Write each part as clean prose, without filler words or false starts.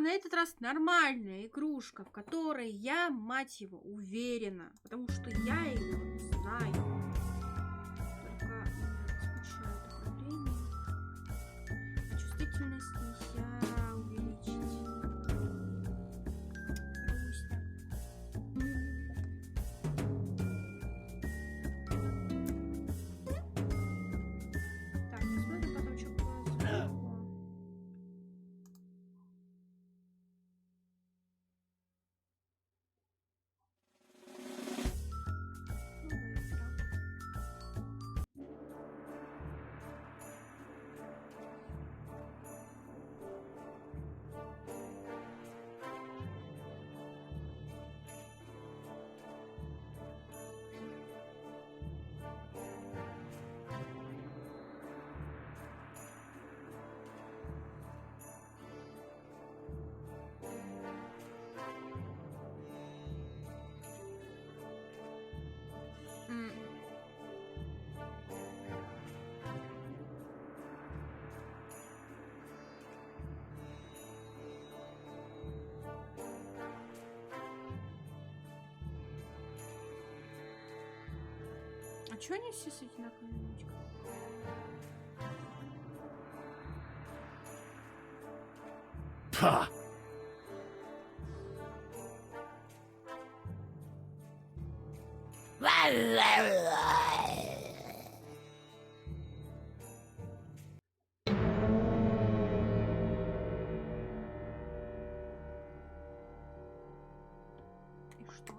на этот раз нормальная игрушка, в которой я, мать его, уверена. Потому что я ее знаю. Только меня смущает управление. А чувствительность нельзя увеличить. Грустно. Так, посмотрим потом, что было сверху. А чё они все с одинаковыми ручками? Pah! И что?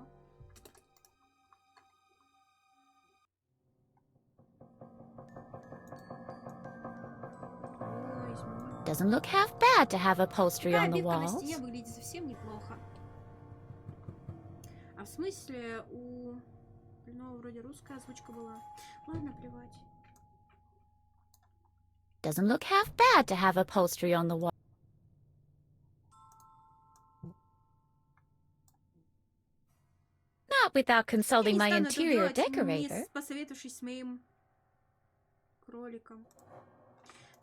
Ой, изменилось. Doesn't look half bad to have a upholstery Такая on the обивка на walls. стене выглядит совсем неплохо. А в смысле ну, вроде русская озвучка была. Ладно, плевать. Doesn't look half bad to have upholstery on the wall. Not without Я consulting не my стану это interior делать, decorator. не посоветовавшись с моим кроликом.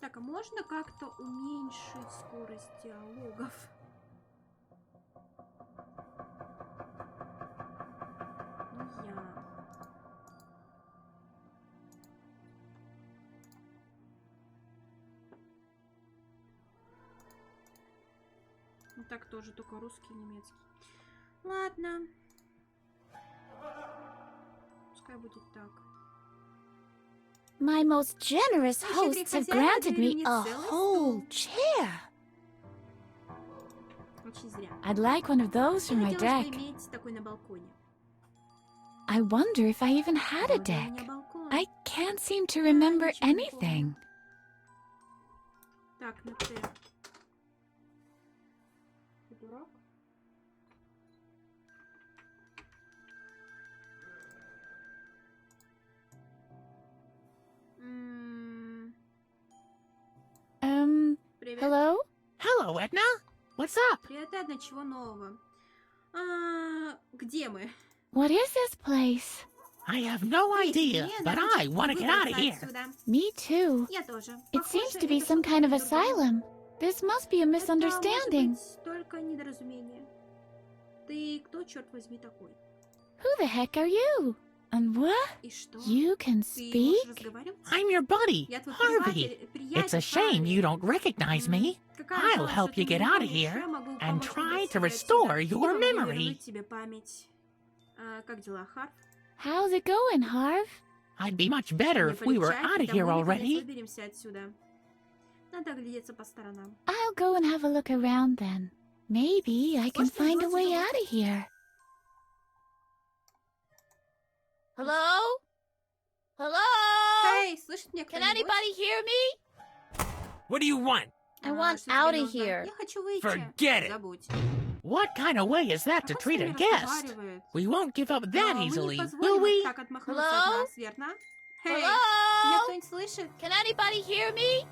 Так, а можно как-то уменьшить скорость диалогов? Не я. Ну так тоже, только русский и немецкий. Ладно. Пускай будет так. My most generous Наши hosts have хозяева granted подарили me мне a целый whole стол. chair. Очень зря. I'd like one of those for Я my хотелось бы deck. иметь такой на балконе. I wonder if I even had a Вроде у меня deck. балкон. I can't seem to remember ничего не помню. anything. Так, на Т. Ты дурак? Привет. Hello? Hello, Edna. What's up? Привет, Эдна, чего нового? Где мы? What is this place? I have no idea, but I want to get out of here. Me too. Я тоже. It seems Похоже, to be это some что-то kind of вроде дурдома. asylum. This must be a Это misunderstanding. может быть только недоразумение. Ты кто, черт возьми, такой? Who the heck are you? And what? И что? You can Ты можешь speak? разговаривать? I'm your buddy, Я твой Harvey. приятель, It's a shame you don't recognize me. Какая I'll жалость, help что you ты get меня out of помнишь. here Я могу and помочь try тебе to отсюда restore и your помогу memory. вернуть тебе память. Как дела, Харв? How's it going, Harv? I'd be much better if we were out of here already. Выберемся отсюда. Надо оглядеться по сторонам. I'll go and have a look around then. Maybe I can Может, find a возможно, way вот- out of here. Hello? Hello? Эй, слышит меня Can кто-нибудь? anybody hear me? What do you want? I want Что тебе out of нужно? here. Я хочу выйти. Forget it. Забудь. What kind of way is that to Как он с treat a нами guest? разговаривает? We won't give up that Но мы easily, не will позволим we? вот так отмахнуться Hello? от нас, верно? Эй, меня Hello? кто-нибудь слышит? Can anybody hear me?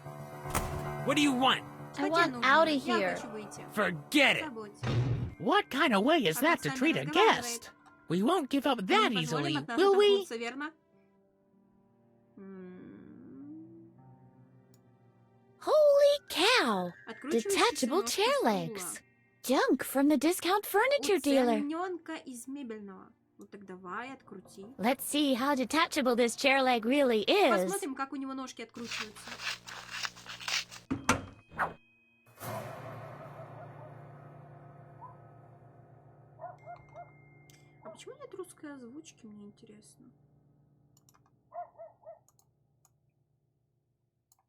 What do you want? Что I тебе want нужно? out of Я here. хочу выйти. Forget it. Забудь. What kind of way is Как он that с to нами treat a разговаривает? guest? We won't give up Мы that не позволим easily, от нас will we? отмахнуться, верно? Holy cow! Откручивающийся Detachable ножки chair стула. legs. junk from the discount furniture dealer. Уценёнка из мебельного. Ну так давай, открути. Let's see how detachable this chair leg really is. Посмотрим, как у него ножки откручиваются. А почему нет русской озвучки, мне интересно?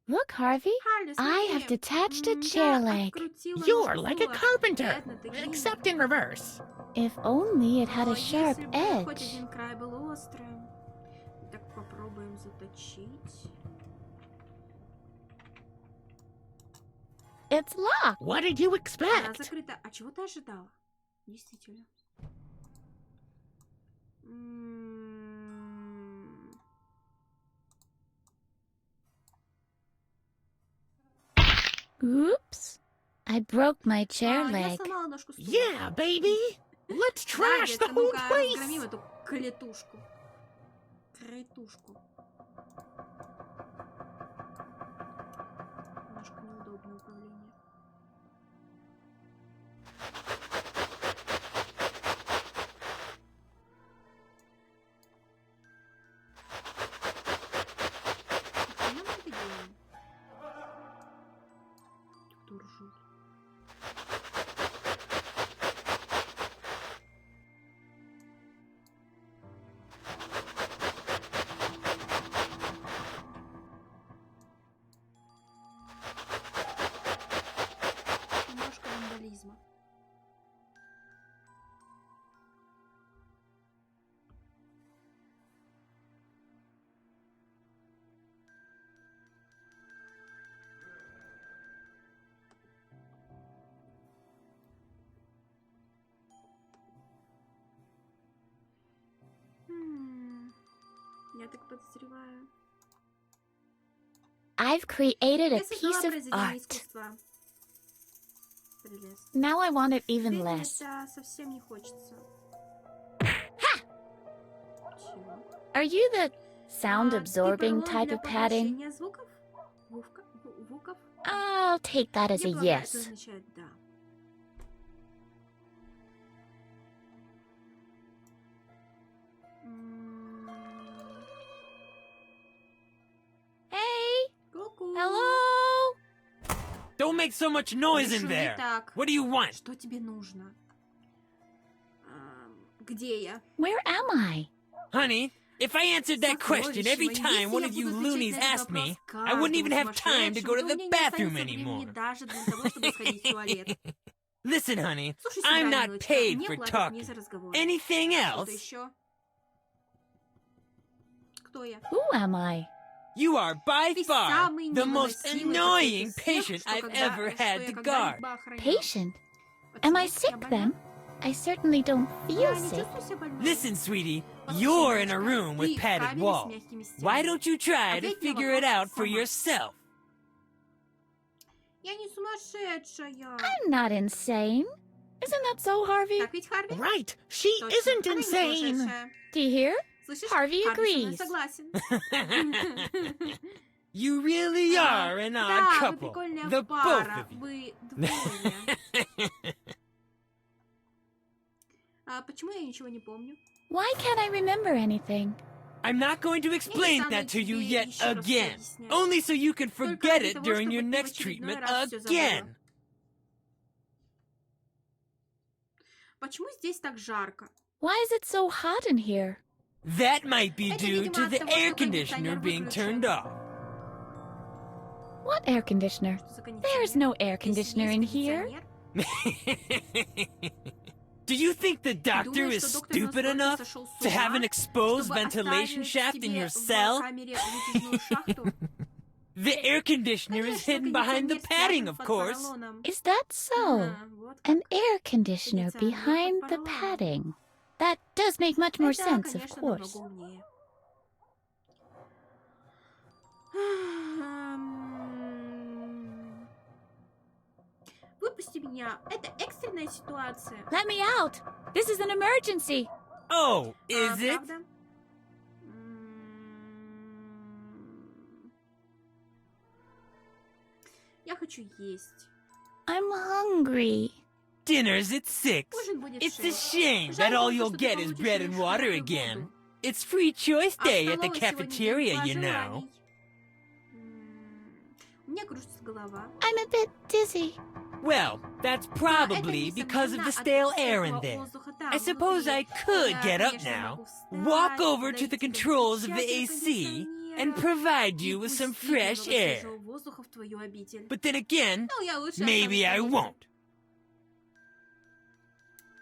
Look, Harvey. Харли, I have смотри. detached a Я chair leg. открутила You're ножку like a стула. carpenter, Бедно, ты гений. except in reverse. If only it had a О, sharp если бы хоть edge. один край был острым. Так, попробуем заточить. It's locked. What did you Она expect? закрыта. А чего ты ожидала? Действительно. Oops. I broke my chair Я leg. сломала ножку стула. Yeah, baby. Let's Да, trash the детка, whole ну-ка, разгромим place. эту клетушку. Крайтушку. Немножко неудобное управление. Нахрена мы это делаем? Кто ржет? Немножко вандализма. Я так подозреваю. I've created a Я создала piece of произведение art. искусства. Прелестно. Now I want it even Теперь less. это совсем не хочется. Чего? Are you the sound Ты absorbing поролон type для of padding? поглощения звуков? Звуков? I'll take that as a Мне полагаю, это yes. означает да. Hey, Ку-ку. hello. Don't make so much noise Не in шуми there. так. What do you want? Что тебе нужно? Где я? Where am I? Honey, if I answered that question every Сокровище time мое. one Если of я you буду отвечать loonies на этот asked me, вопрос I wouldn't even каждому have time to go to сумасшедшему, the то у меня не bathroom останется времени anymore. даже для того, чтобы сходить в туалет. Listen, honey, Слушай I'm сюда, not милочка, paid мне for платят не talking. за разговор. Anything Что-то else? еще? Кто я? Who am I? You are by Ты far самый the most невыносимый annoying пациент из всех, patient что I've ever что had я to guard. когда-либо охранял. Patient? Am I Пациент? sick Я больна? then? I certainly don't Я feel не sick. чувствую себя больной. Listen, sweetie, Послушай, you're in a милочка, room with ты в padded камере с walls. мягкими стенами. Why don't you try to Ответь на figure it вопрос out for сама. yourself? Я не сумасшедшая. I'm not insane. Isn't that so, Harvey? Так ведь, Харви? Right, she Точно, isn't она не insane. сумасшедшая. Do you hear? Слышишь? Harvey Харви со мной agrees. согласен. You really are an odd Да, вы couple. прикольная The both пара. of you. Вы двое. А почему я ничего не помню? Why can't I remember anything? I'm not going to explain стану that to you тебе yet еще раз again. объяснять. Only so you can Только forget ради it того, during чтобы your ты в next очередной treatment раз всё again. забыла. Почему здесь так жарко? Why is it so hot in here? That might be Это, due видимо, to от the того, air что conditioner кондиционер being выключен. turned off. What air conditioner? Что за кондиционер? There's no air Здесь conditioner есть in here. кондиционер? Do you think the doctor Думаешь, is что доктор stupid настолько enough сошел с to have ума, an exposed чтобы ventilation оставить shaft in тебе your в cell? камере вытяжную шахту? The air conditioner is Конечно, hidden behind the кондиционер padding, спрятан of под course. Oh. поролоном. Is that so? Ага, вот как. An air conditioner Кондиционер behind под the поролоном. padding. That does make much more Это, sense, of конечно, course. намного умнее. Выпусти меня. Это экстренная ситуация. Let me out! This is an emergency! Oh, is it? Правда? Я хочу есть. I'm hungry. Dinner's at 6. Ужин будет в It's a 6. shame Жаль that all только, you'll что ты get is получишь bread and лишь water хлеб и again. воду. It's free choice А в day at the столовой сегодня cafeteria, день you know. пожеланий. У меня кружится голова. I'm a bit dizzy. Well, that's Это, probably because of несомненно, the от stale air светлого in there. воздуха там, I suppose I внутри. could Я, get up конечно, now, могу встать, walk over to подойти the к controls of the выключателю AC, кондиционера and provide и you with some пустить fresh немного air. свежего воздуха в твою обитель. But then again, Ну, я лучше maybe I останусь на won't. месте.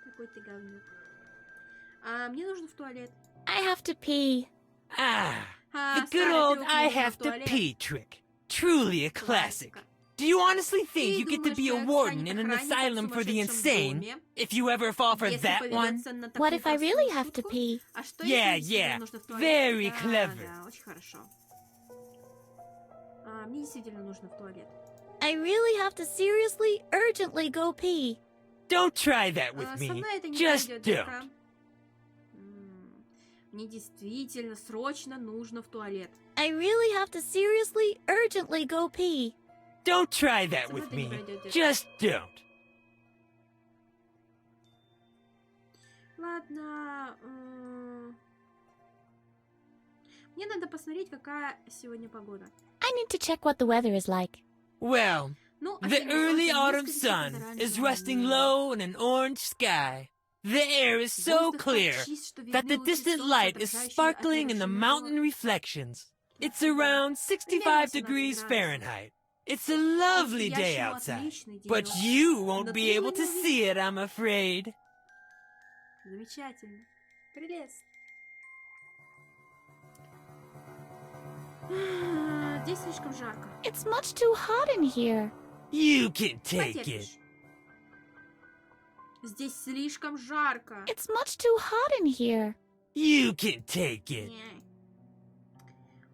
Какой ты говнюк. А, мне нужно в туалет. I have to pee. Ah, А, the good старый old трюк, I мне нужно have в to туалет. pee trick. Truly a classic. Классика. Do you honestly think Ты you get to думаешь, be a что warden станет in an охранником в asylum for the сумасшедшем insane доме, if you ever fall for если that one? поведется на What такую if I really простую have to шутку? pee? А что Yeah, если действительно yeah. нужно в туалет? Very Да, clever. да, очень хорошо. А, мне действительно нужно в туалет. I really have to seriously, urgently go pee. Don't try that with А, со me. мной это не Just пройдет, don't. детка. Мне действительно срочно нужно в туалет. I really have to seriously, urgently go pee. Don't try that Со мной with это не me. пройдет, детка. Just don't. Ладно. Мне надо посмотреть, какая сегодня погода. I need to check what the weather is like. Well, Ну, the осеннее early солнце autumn несколько sun секунд is оранжевое resting небо. low in an orange sky. The air is so Воздух так clear чист, что that the видны лучи distant солнца, light is отражающие от sparkling in the вершины mountain гор. reflections. It's around 65 degrees Fahrenheit. It's a lovely day По-настоящему outside, отличный but денёк. you Но won't ты be его able to не увидишь. see it, I'm afraid. Замечательно. Прелестно. Здесь слишком жарко. It's much too hot in here. You can take it. Потерпишь. Здесь слишком жарко. It's much too hot in here. You can take it. Не.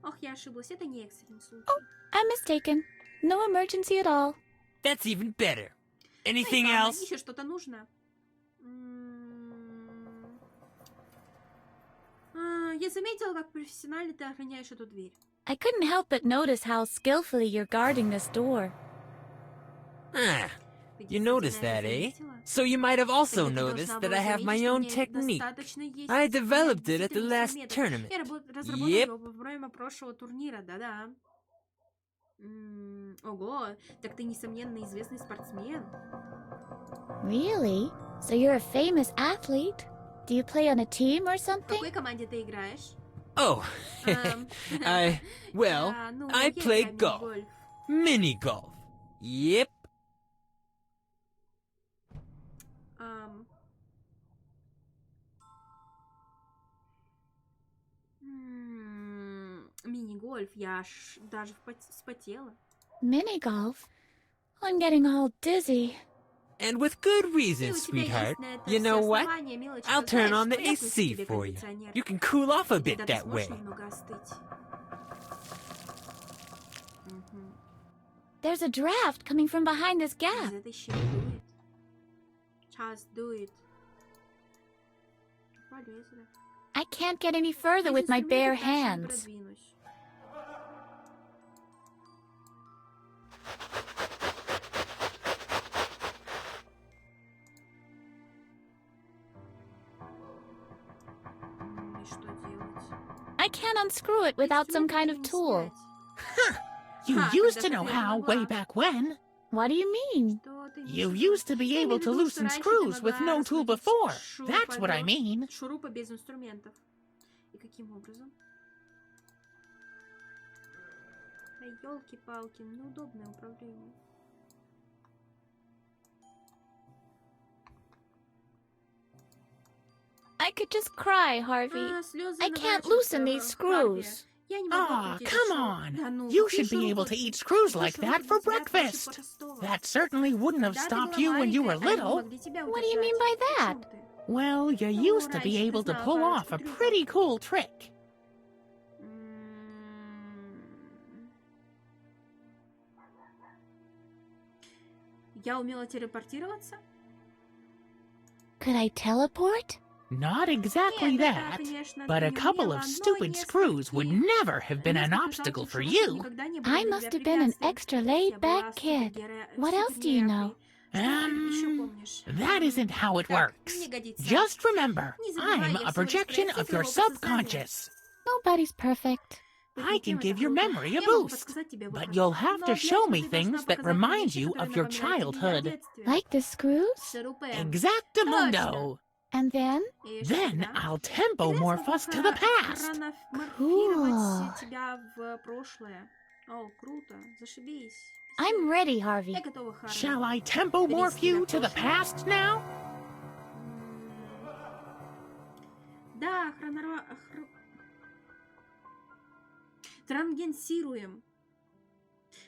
Ох, я ошиблась. Это не экстренный случай. I'm mistaken. No emergency at all. That's even better. Ну и Anything ладно, else? еще что-то нужно. Я заметила, как профессионально ты охраняешь эту дверь. I couldn't help but notice how skillfully you're guarding this door. Ah, Ты you noticed действительно that, это eh? заметила? So you might have also Тогда ты noticed должна that была I have my заметить, что own у меня technique. достаточно есть I у меня developed it at the действительно last метод. tournament. Я разработала Yep. его во время прошлого турнира, да-да. Ого, так ты, несомненно, известный спортсмен. Really? So you're a famous athlete? Do you play on a team or В something? какой команде ты играешь? Oh, Ам, well, а, ну, I я play играю в golf. мини-гольф. Mini golf. Yep. Ам. Мини-гольф, я аж даже вспотела. Mini golf? I'm getting all dizzy. And with good И reason, у тебя sweetheart. есть на это You все know what? основания, милочка. I'll turn Знаешь, on the что я включу AC тебе for you. кондиционер. You can cool off a И bit тогда ты that сможешь way. немного остыть. Мгм. There's a draft coming from behind this Из gap. этой щели дует. Just do it. Полезно. I can't get any further with my bare hands. И что делать? I can't unscrew it without some kind of tool. You Ха, used когда to know ты how могла. way back when. What do you mean? Что ты You имеешь в used виду? to be Я able имею в to виду, что loosen раньше ты screws with могла no tool раскрутить before. шурупа That's what I без- mean. Шурупа без инструментов. И каким образом? Да елки-палки, неудобное управление. I could just cry, Harvey. Слезы I can't наворачиваются, loosen these Харви. screws. Я не могу Aw, открутить come этот шуруп. on. Да ну, You какие should be able шурупы? to eat screws Какие like шурупы that for для тебя проще breakfast. простого? That certainly wouldn't have Да, ты stopped была you when you маленькая, were они не little. могли тебя What do you mean by удержать. that? Почему ты? Well, you Ну, used to раньше be ты able to знала pull парочку off a трюков. pretty cool trick. Я умела телепортироваться? Could I teleport? Not exactly Нет, да, that, конечно, but ты a не couple умела, of но stupid несколько screws would таких, never have been an несколько obstacle жалких for шурупов you. никогда не были I для must тебя have been an препятствием. extra Я была laid-back kid. супергероя- What else do you know? супергероиней. еще помнишь? That isn't how it Так, works. не годится. Just remember, Не забывай, I'm я a всего лишь projection проекция of your твоего подсознания. subconscious. Nobody's perfect. I can give your memory a Я могу boost, подсказать тебе but выход. you'll have Но to для show этого me ты должна things that показать мне remind вещи, you которые of your напоминают тебе о childhood. детстве. Like the screws? Шурупе. Exactamundo. And then? И что Then тогда? I'll Тогда я tempomorph смогу us to the past. хрономорфировать тебя в прошлое. О, круто. Зашибись. I'm ready, Harvey. Я готова, Харви. Shall I tempomorph you to the past now? Да, трангенсируем.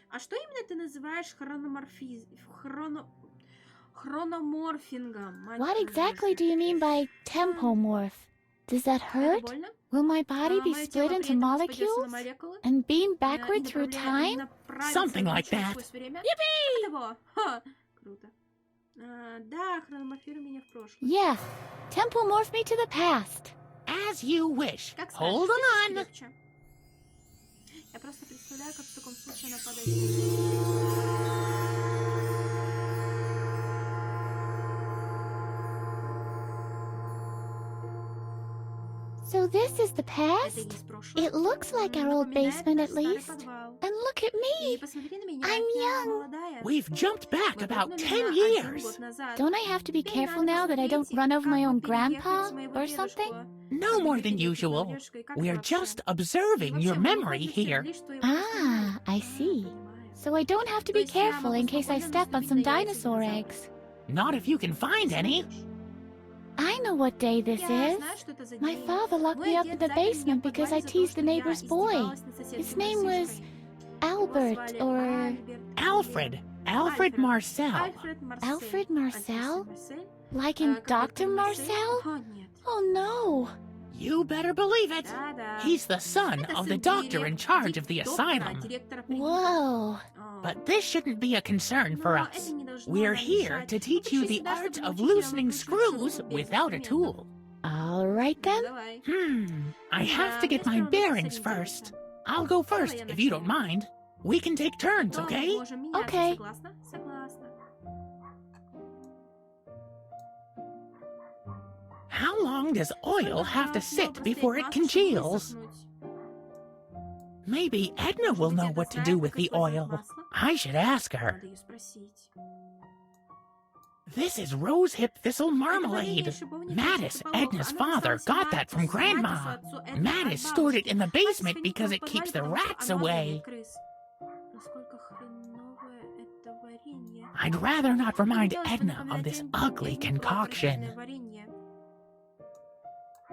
А что именно ты называешь хрономорфингом? What exactly do you mean by tempomorph? Does that Это hurt? больно? Will my body be Мое split тело into при этом распадется на molecules молекулы? and beam И backward through направля- и time? направится Something like вручную that. сквозь время? Типа того. Ха, круто. Да, хрономорфируй меня в прошлое. Yeah. Tempomorph me to the past. As you wish. Как Hold скажешь, on. легче. Я просто представляю, как в таком случае она падает. So this is the Это past? есть прошлое. It looks like our old Напоминает basement наш at старый least. подвал. And look at И me. посмотри на меня, I'm я young. молодая. We've jumped back Мы about прыгнули 10 на 1 years. год назад. Don't I have to be Теперь careful надо now that I don't посмотреть, run over как my бы own переехать grandpa моего or дедушку. something? No more than Переехать моего usual. дедушку, и как We're вообще? just И observing вообще, your мы memory выходим here. лишь что его воспоминания. I see. Понимаю. So I don't have to То be есть я careful могу in case I спокойно step on наступить some на яйца dinosaur динозавра. eggs. Not if you can find any. I know what day this Я is. знаю, что это за My день. father locked Мой me up дед in the запер меня в basement because I подвале за то, teased the что я neighbor's boy. издевалась над соседским His name was мальчишкой. Его Albert звали or Альберт Alfred. или Alfred Marcel. Альфред Марсель. Alfred Marcel? Марсель. like in Как Dr. доктор Марсель? Marcel? О, нет. Oh no. You better believe it. Да-да. He's the son Это of the сын doctor in charge of the доктора, asylum. директора приюта. Whoa. О. But this shouldn't be a concern for Но us. это не должно We're нам here мешать. to teach Мы you пришли the сюда, art чтобы of научить тебя loosening выкручивать screws шурупы без without a инструментов. tool. All right then. Давай. I have to get my bearings first. I'll go first, if you don't mind. We can take turns, Но мы okay? можем меняться. Okay. Согласна? Согласна. How long does oil have to sit before it congeals? Maybe Edna will know what to do with the oil. I should ask her. Надо ее спросить. This is rosehip thistle marmalade. Mattis, Edna's father, got that from Grandma. Mattis stored it in the basement because it keeps the rats away. I'd rather not remind Edna of this ugly concoction.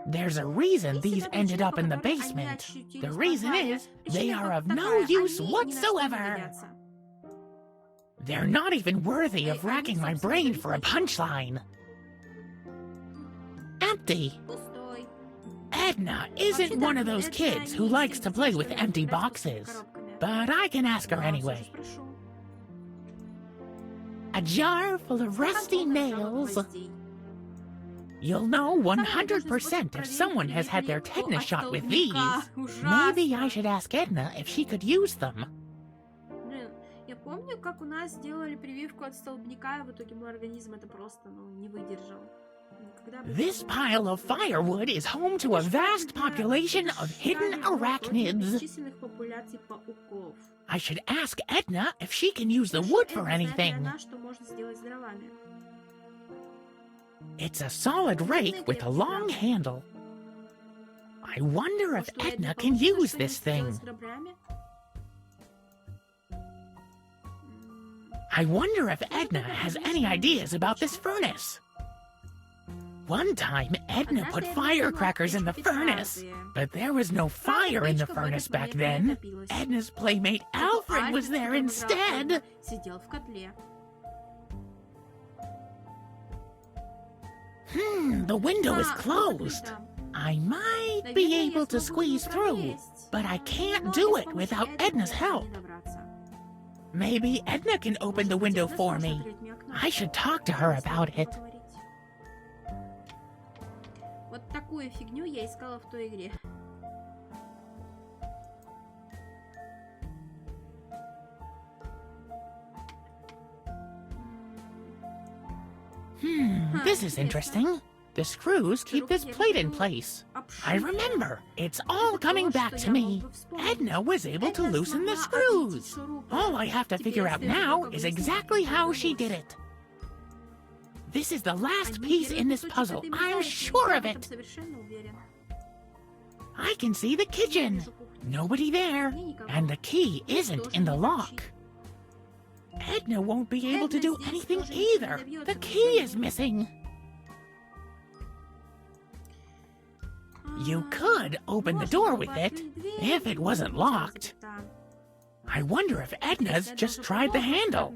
There's a reason these ended up in the basement. The reason is they are of no use whatsoever. They're not even worthy of racking my brain for a punchline. Empty. Пустой. Edna isn't one of those kids who likes to play with empty boxes, but I can ask her anyway. A jar full of rusty nails. You'll know 100% if someone has had their tetanus shot with these. Maybe I should ask Edna if she could use them. Блин, я помню, как у нас сделали прививку от столбняка, и в итоге мой организм это просто, не выдержал. Никогда бы This не pile of firewood is home to a vast population of hidden arachnids. бесчисленных популяций пауков. I should ask Edna if she can use the wood for Знает ли anything. она, что можно сделать с дровами? It's a solid rake with a long handle. I wonder if Может, у Edna Эдны can получится use что-нибудь this сделать thing. с граблями? I wonder if Edna has any ideas about this furnace. One time, Edna Однажды put Эдна firecrackers in the печку furnace, петарды. but there was no fire in the Печка в этот furnace back момент не then. топилась. Edna's playmate Зато Alfred was Альфред, there которого играл instead. Эдна, сидел в котле. The window is А, closed. закрыто. I might Наверное, be я able to смогу squeeze through, пролезть. but I Но can't do без it помощи without Эдны Edna's не help. добраться. Maybe Edna can open the Может быть, window Эдна for сможет me. открыть мне окно? I should talk to her С ней about it. поговорить. Вот такую фигню я искала в той игре. This is interesting. The screws keep this plate in place. I remember. It's all coming back to me. Edna was able to loosen the screws. All I have to figure out now is exactly how she did it. This is the last piece in this puzzle. I'm sure of it. I can see the kitchen. Nobody there. And the key isn't in the lock. Edna won't be able to do anything either. The key is missing. You could open the door with it if it wasn't locked. I wonder if Edna's just tried the handle.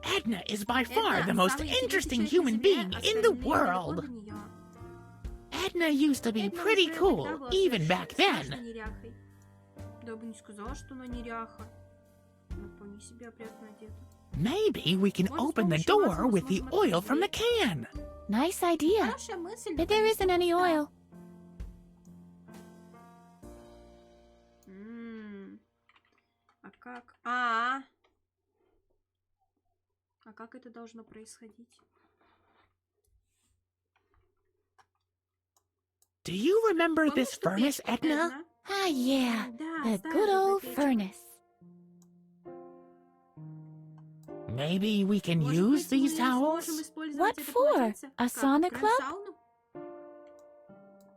Edna is by far the most interesting human being in the world. Edna used to be pretty cool, even back then. Maybe we can open the door with the oil from the can. Nice idea. But there isn't any oil. А как это должно происходить? Do you remember this furnace, Edna? Ah, yeah. The good old furnace. Maybe we can use these towels? What for? A sauna club?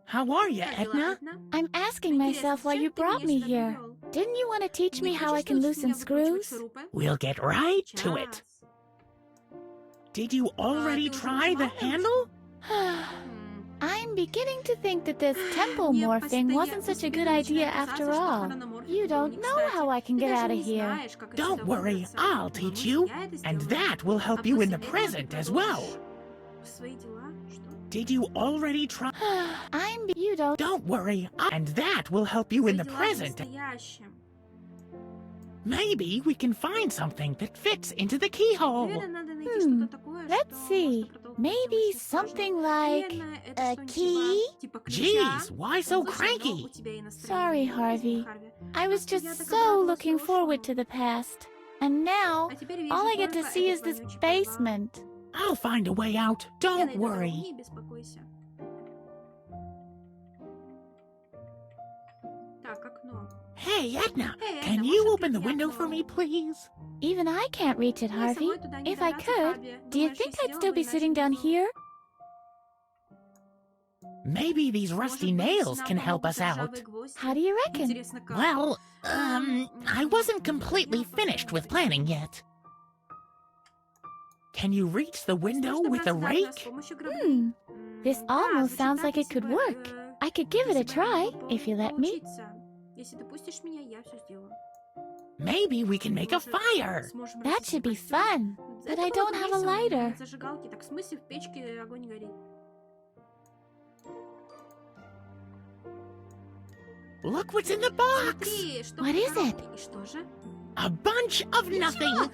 How are you, Edna? I'm asking myself why you brought me here. Didn't you want to teach me how I can loosen screws? We'll get right to it. Did you already try the handle? I'm beginning to think that this temple morphing wasn't such a good idea after all. You don't know how I can get out of here. Don't worry, I'll teach you. And that will help you in the present as well. Did you already try? You don't. Don't worry, and that will help you in the present. Maybe we can find something that fits into the keyhole. Let's see. Maybe something like a key? Jeez, why so cranky? Sorry, Harvey. I was just so looking forward to the past. And now, all I get to see is this basement. I'll find a way out. Don't worry. Hey, Edna, can you open the window for me, please? Even I can't reach it, Harvey. If I could, do you think I'd still be sitting down here? Maybe these rusty nails can help us out. How do you reckon? Well, I wasn't completely finished with planning yet. Can you reach the window with a rake? This almost sounds like it could work. I could give it a try, if you let me. Maybe we can make a fire. That should be fun, but I don't have a lighter. Look what's in the box. What is it? A bunch of nothing.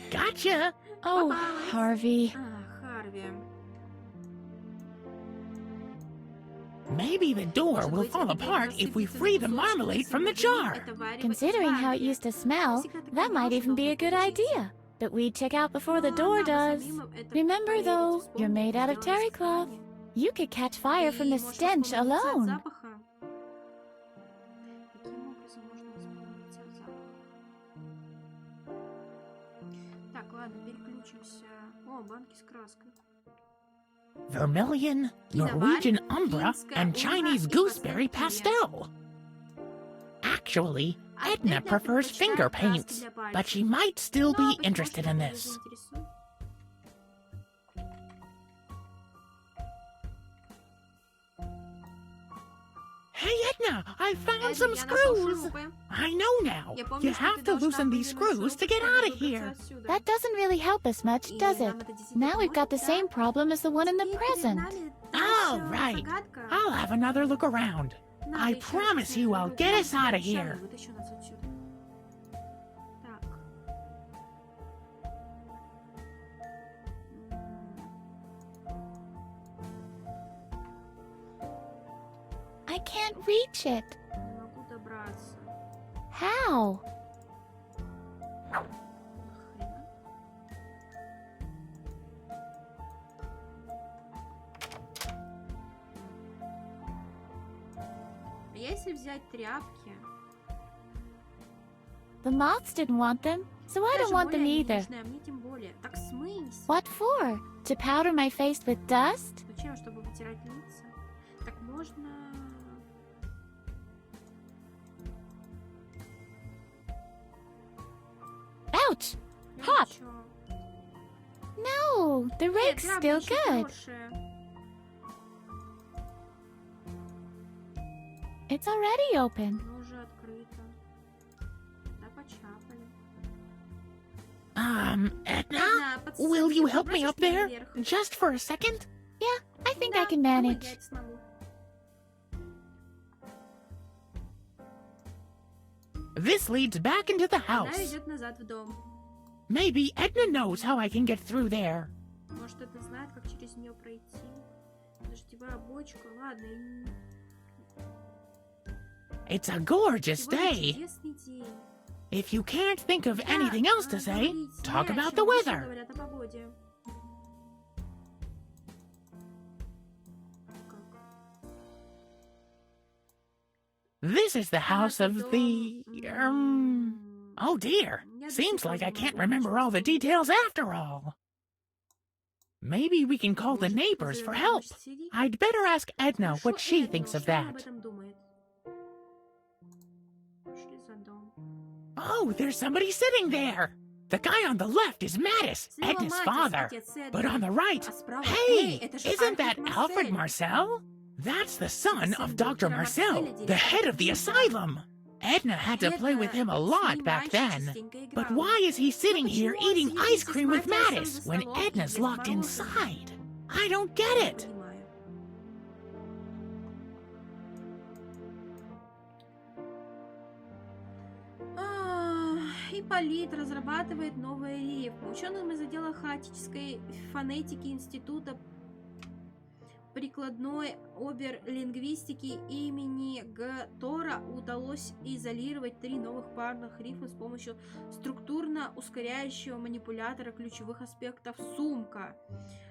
Gotcha. Oh, Harvey. Maybe the door will fall apart if we free the marmalade from the jar. Considering how it used to smell, that might even be a good idea. But we'd check out before the door does. Remember though, you're made out of terry cloth. You could catch fire from the stench alone. Vermilion, Norwegian umbra, and Chinese gooseberry pastel. Actually, Edna prefers finger paints, but she might still be interested in this. Hey Edna, I found some screws! I know now. You have to loosen these screws to get out of here. That doesn't really help us much, does it? Now we've got the same problem as the one in the present. All right. I'll have another look around. I promise you I'll get us out of here. I can't reach it. How? Если взять тряпки... The moths didn't want them, so I don't want them either. А мне тем более. Так смыть. What for? To powder my face with dust? Зачем, чтобы вытирать лица? Так можно... Ouch! Hot! No, the rake's still good. It's already open. Уже открыто. Да, почапали. Edna? Will you help me up there? Just for a second? Yeah, I think I can manage. Я это смогу. This leads back into the Она house. идет назад в дом. Maybe Edna knows how I can get through there. Может, это знает, как через нее пройти. Дождевая бочка. Ладно. It's a gorgeous Сегодня day. чудесный день. If you can't think of anything else to say, Говорить talk не о about чем. the Пусть weather. говорят о погоде. This is the house of the... Oh dear. Seems like I can't remember all the details after all. Maybe we can call the neighbors for help. I'd better ask Edna what she thinks of that. Oh, there's somebody sitting there. The guy on the left is Mattis, Edna's father. But on the right, hey, isn't that Alfred Marcel? That's the son of Dr. Marcel, the head of the asylum. Edna had to play with him a lot back then. But why is he sitting here eating ice cream with Mattis when Edna's locked inside? I don't get it. Ипполит разрабатывает новые рифмы. Ученым из отдела хаотической фонетики Института прикладной оберлингвистики имени Тора удалось изолировать 3 новых парных рифма с помощью структурно ускоряющего манипулятора ключевых аспектов сумка.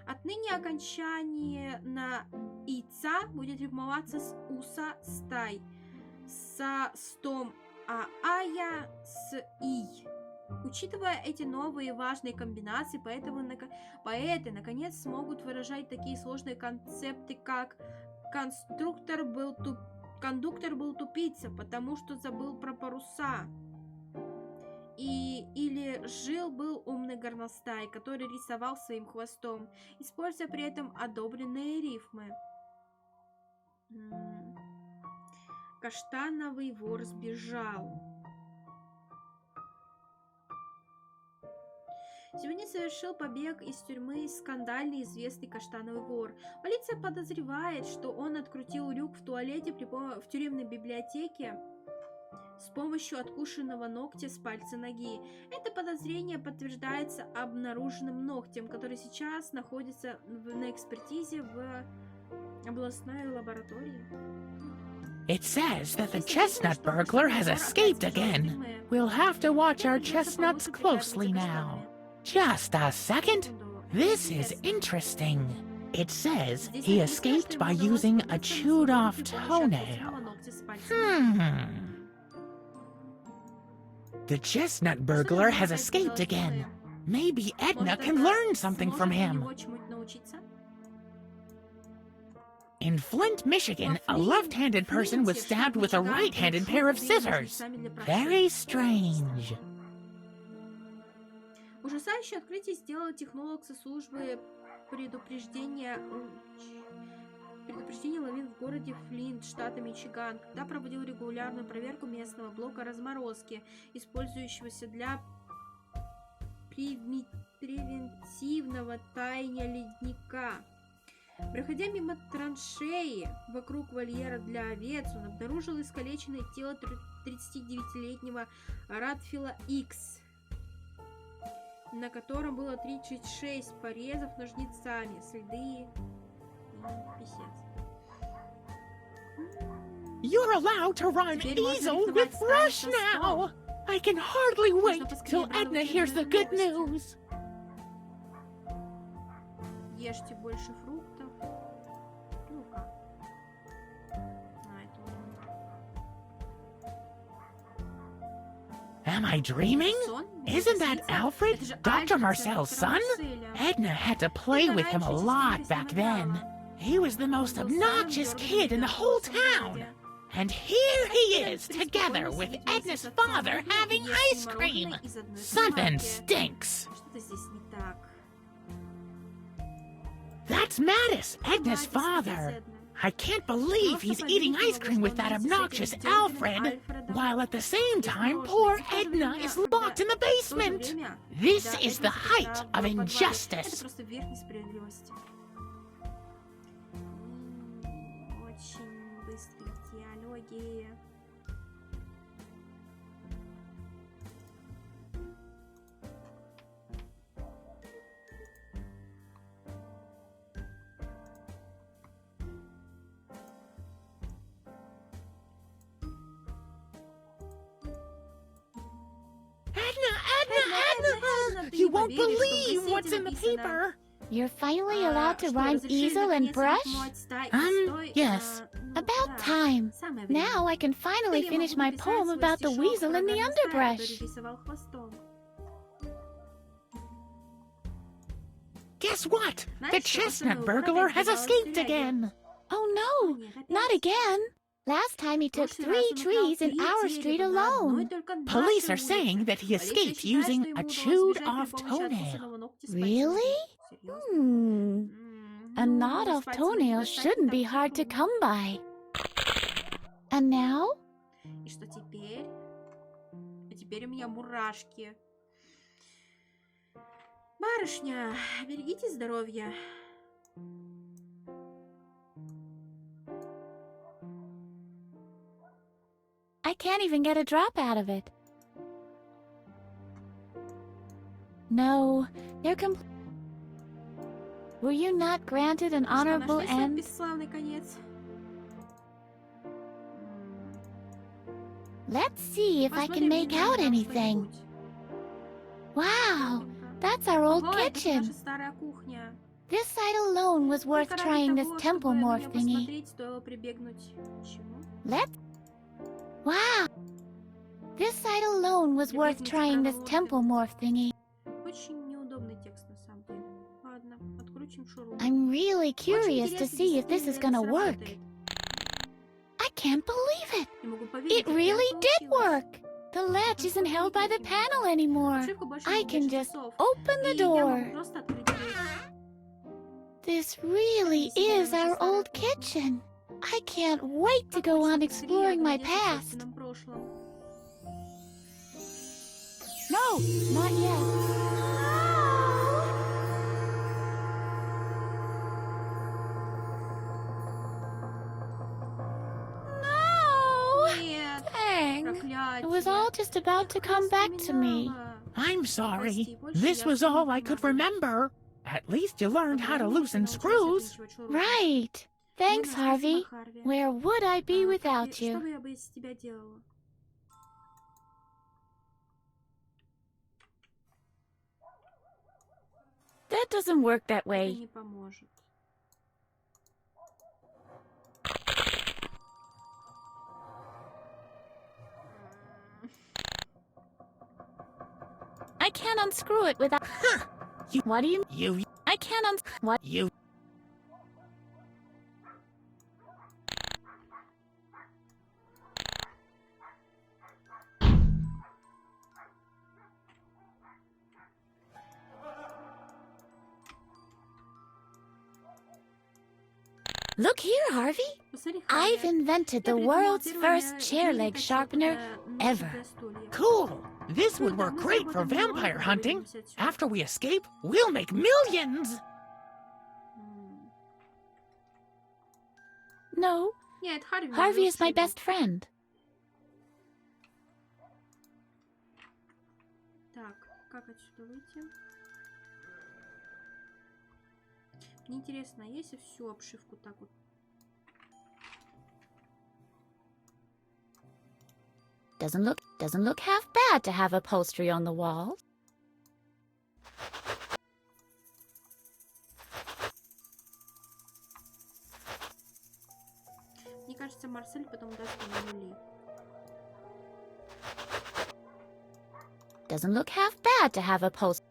Отныне окончание на «ица» будет рифмоваться с «уса» с «тай», со «стом» «ая» с «ий». Учитывая эти новые важные комбинации, поэты наконец смогут выражать такие сложные концепты, как кондуктор был тупица, потому что забыл про паруса. Или жил-был умный горностай, который рисовал своим хвостом, используя при этом одобренные рифмы. Каштановый вор сбежал. Сегодня совершил побег из тюрьмы скандальный известный каштановый вор. Полиция подозревает, что он открутил люк в туалете в тюремной библиотеке с помощью откушенного ногтя с пальца ноги. Это подозрение подтверждается обнаруженным ногтем, который сейчас находится на экспертизе в областной лаборатории. It says that the chestnut burglar has escaped again. We'll have to watch our chestnuts closely now. Just a second. This is interesting. It says he escaped by using a chewed-off toenail. The chestnut burglar has escaped again. Maybe Edna can learn something from him. In Flint, Michigan, a left-handed person was stabbed with a right-handed pair of scissors. Very strange. Ужасающее открытие сделал технолог со службы предупреждения лавин в городе Флинт, штата Мичиган, когда проводил регулярную проверку местного блока разморозки, использующегося для превентивного таяния ледника. Проходя мимо траншеи вокруг вольера для овец, он обнаружил искалеченное тело 39-летнего Радфила Икс, на котором было 36 порезов ножницами, следы и писец. You're allowed to run easel with Rush now! I can hardly wait till Edna hears the good news. Ешьте больше фруктов. Ну-ка. Am I dreaming? Isn't that Alfred, Dr. Marcel's son? Edna had to play with him a lot back then. He was the most obnoxious kid in the whole town. And here he is, together with Edna's father, having ice cream. Something stinks. That's Mattis, Edna's father. I can't believe he's eating ice cream with that obnoxious Alfred, while at the same time poor Edna is locked in the basement. This is the height of injustice. Edna! You won't believe what's in the paper. You're finally allowed to rhyme easel and brush? Yes. About time. Now I can finally finish my poem about the weasel and the underbrush. Guess what? The chestnut burglar has escaped again. Oh no, not again. Last time he took 3 trees in our street alone. Police are saying that he escaped using a chewed-off toenail. Really? A gnawed-off toenail shouldn't be hard to come by. And now? И что теперь? А теперь у меня мурашки. Барышня, берегите здоровье. I can't even get a drop out of it. No, they're Were you not granted an honorable end? Бесславный конец. Let's see if I can make out anything. Wow, that's our old kitchen. Это наша старая кухня. This side alone was worth trying this temple morph thingy. Let's... Wow! This side alone was worth trying this temple morph thingy. Очень неудобный текст на самом деле. Ладно, открутим шуру. I'm really curious to see if this is gonna work. I can't believe it! It really did work! The latch isn't held by the panel anymore. I can just open the door. This really is our old kitchen. I can't wait to go on exploring my past. No, not yet. No! Dang, it was all just about to come back to me. I'm sorry. This was all I could remember. At least you learned how to loosen screws. Right. Thanks, Harvey. Where would I be without you? That doesn't work that way. I can't unscrew it without... Huh. What do you... I can't What? You... Look here, Harvey. I've invented the world's first chair leg sharpener ever. Cool. This would work great for vampire hunting. After we escape, we'll make millions! No, Harvey is my best friend. Так, как отсюда выйти? Мне интересно, если всю обшивку так вот Doesn't look half bad to have upholstery on the wall. Мне кажется, Марсель потом даст мне нули. Doesn't look half bad to have upholstery.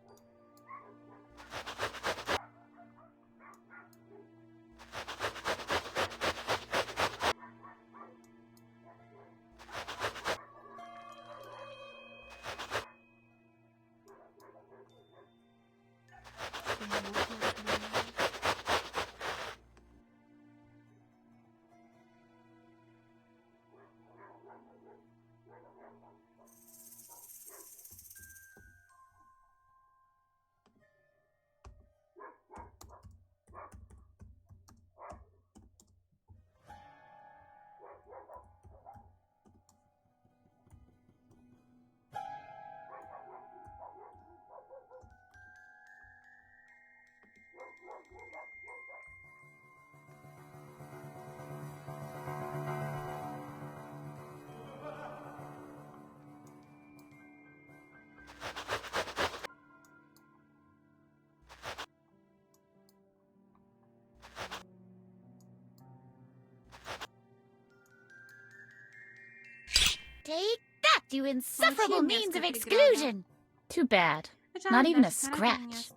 Take that, you insufferable means of exclusion! Too bad. Not even a scratch.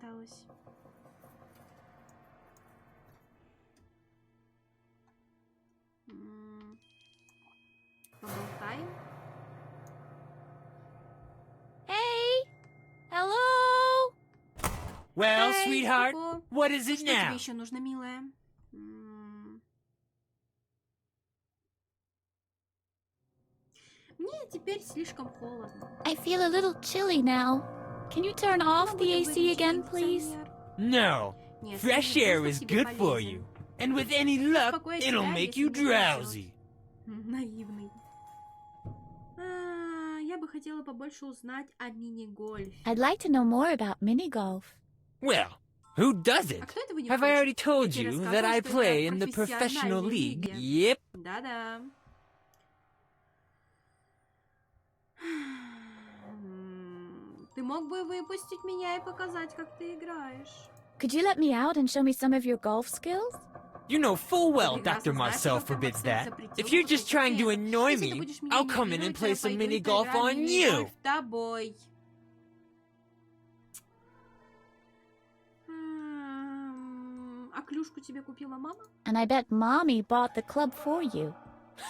Hey! Hello? Well, sweetheart, what is it Что now? тебе еще нужно, милая? Мне теперь слишком холодно. I feel a little chilly now. Can you turn off the AC again, please? No. Нет, Fresh Сэмми, air просто is тебе good for полезен. you. And with any luck, Успокой it'll себя, make если you будешь drowsy. Наивный. Я бы хотела побольше узнать о мини-гольфе. I'd like to know more about mini golf. Well, who doesn't? А кто этого не Have I хочет? already told Я тебе you рассказывала, that I что play это in the professional профессиональной league? лиге. Yep. Да-да. Ты мог бы выпустить меня и показать, как ты играешь. Could you let me out and show me some of your golf skills? You know full well Прекрасно Dr. знаешь, Marcel что доктор forbids Марсель that. запретил If you're выпускать just trying to пациентов. annoy Если ты me, будешь меня I'll come in and нервировать, play я some пойду и mini-golf поиграю в on мини-гольф you. с тобой. А клюшку тебе купила мама? And I bet Mommy bought the club for you.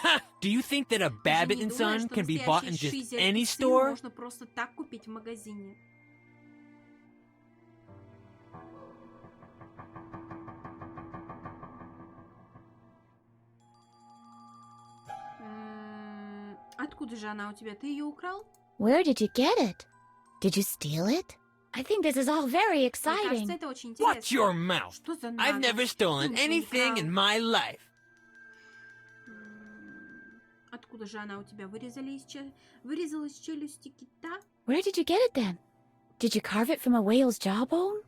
Ha! Do you think that a Ты же Babbitt не and думаешь, Son что can be bought in настоящий just шизер any и сын store? можно просто так купить в магазине? Откуда же она у тебя? Ты ее украл? Where did you get it? Did you steal it? I think this is all very Мне кажется, exciting. это очень интересно. Watch your mouth. Что за I've наглость? never Ты stolen ничего не anything in крал. my life. Откуда же она у тебя? Вырезала из челюсти кита? Where did you get it then? Did you carve it from a whale's jawbone?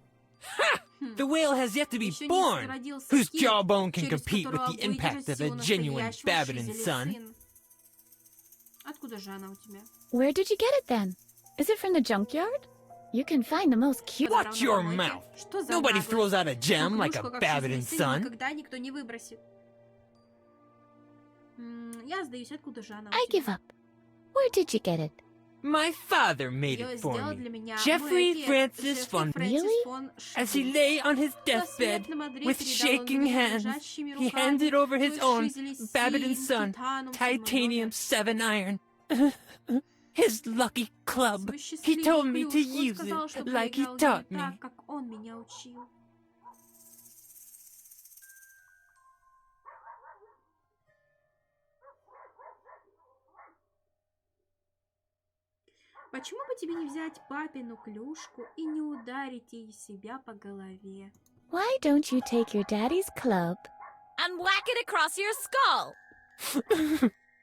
Ha! The whale has yet to be Еще не born. зародился Whose кит, jawbone can через compete with которого the impact выдержит of a силу genuine настоящего Babbitt and шизеля Son? сын. Откуда же она у тебя? Where did you get it then? Is it from the junkyard? You can find the most cute. Подобрал Watch на your помойке? mouth. Что за Nobody наглость? throws out a gem Ну, like a клюшку, как Babbitt шизный and сын, Son. никогда никто не выбросит. Я сдаюсь, откуда же она у I тебя? give up. Where did you get it? My father made Её it for сделал me. для меня Jeffrey мой отец, Francis Джеффри von Фрэнсис Really? фон As he Шизель. lay on his На deathbed, смертном одре with передал он shaking мне hands, дрожащими he руками handed over his свой own шизель из Babbitt and син, Son титанум, titanium седьмой 7 iron. His lucky club. номер. Свой He told me счастливый to клюшку. Он use сказал, it чтобы like я he играл taught ею me. так, как он меня учил. Почему бы тебе не взять папину клюшку и не ударить ей себя по голове? Why don't you take your daddy's club and whack it across your skull.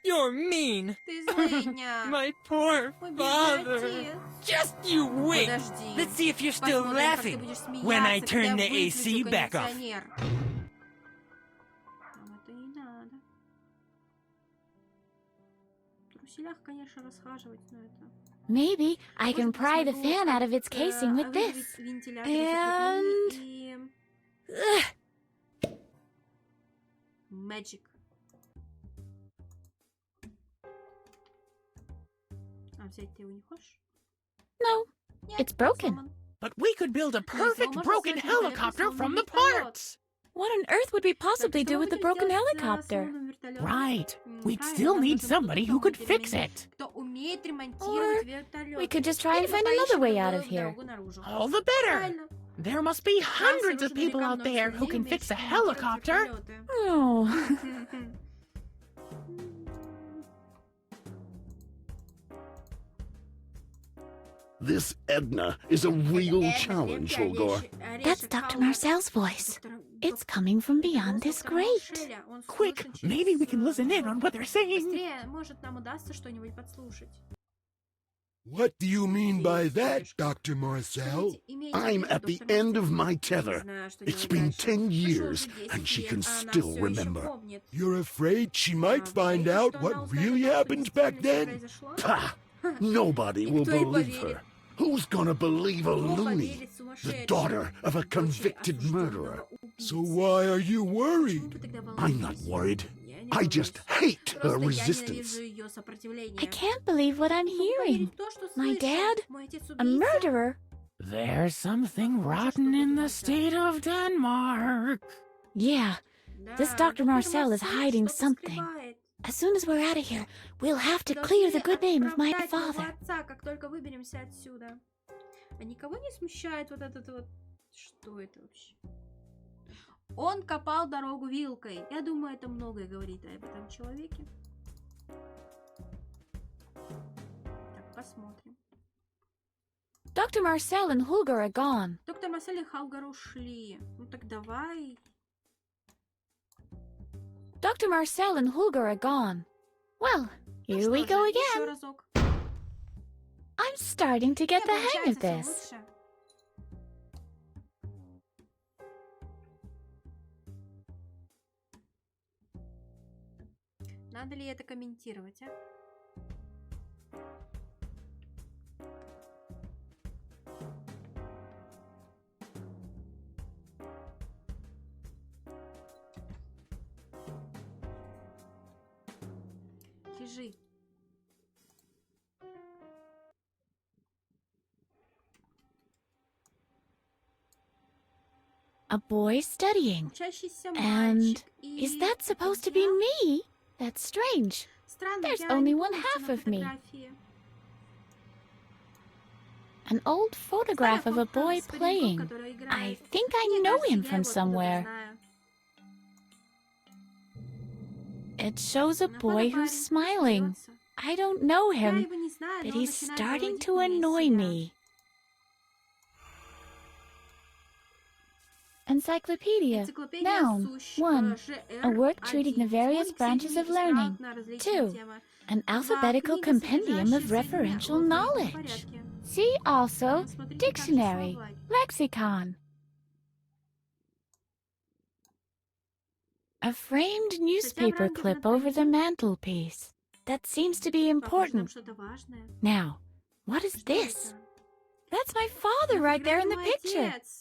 You're mean. Ты злыдня. My poor Мой бедный father. отец. Just you wait. Подожди. Let's see if you're still Посмотрим, как ты laughing будешь when I смеяться, turn когда the я AC выключу back off. кондиционер. Нам это не надо. труселях, конечно, расхаживать, но это... Maybe I can pry the fan out of its casing with this. And... Magic. А взять ты его не хочешь? No, Нет, it's broken. сломан. But we could build a perfect broken helicopter from the parts. What on earth would we possibly do with the broken helicopter? Right. We'd still need somebody who could fix it. Кто умеет ремонтировать вертолет. We could just try and find another way out of here. All the better. There must be hundreds of people out there who can fix a helicopter. Oh. This Edna is a real challenge, Holgar. That's Dr. Marcel's voice. It's coming from beyond this grate. Quick, maybe we can listen in on what they're saying. Быстрее, может, нам удастся что-нибудь подслушать. What do you mean by that, Dr. Marcel? I'm at the end of my tether. It's been 10 years, and she can still remember. You're afraid she might find out what really happened back then? Pah! Nobody will believe her. Who's gonna believe a loony? The daughter of a convicted murderer. So why are you worried? I'm not worried. I just hate her resistance. I can't believe what I'm hearing. My dad? A murderer? There's something rotten in the state of Denmark. Yeah, this Dr. Marcel is hiding something. As soon as we're out of here, we'll have to clear the good name of my father. Как только выберемся отсюда. А никого не смущает вот этот вот... Что это вообще? Он копал дорогу вилкой. Я думаю, это многое говорит об этом человеке. Так, посмотрим. Dr. Marcel and Holger are gone. Доктор Марсель и Халгар ушли. Ну так давай... Dr. Marcel and Holger are gone. Well, here we go again. I'm starting to get the hang of this. Надо ли это комментировать, а? Лежи. A boy studying. Учащийся And мальчик. is that supposed to be me? That's strange. Странно, There's я only не one помню half на of me. фотографии. An old photograph of a boy С пареньком, playing. который играет. I think I Мне know кажется, him я from его откуда-то somewhere. знаю. It shows a На boy фото who's парень smiling. смеется. I don't know Я him, его не знаю, but но он he's начинает starting заводить to меня из annoy себя. me. Encyclopedia. Энциклопедия Noun. сущ, 1. A work treating the один. various Сборник branches of сведений из learning. прав на различные 2. темы. An 2. alphabetical Книга, compendium of содержащая сведения referential в алфавитном knowledge. порядке. See also Смотрите каждый dictionary, словарь. lexicon. A framed newspaper clip over the mantelpiece. That seems to be Похоже, там important. что-то важное. Now, what is Что this? это? That's my father right there in the Мой picture. отец.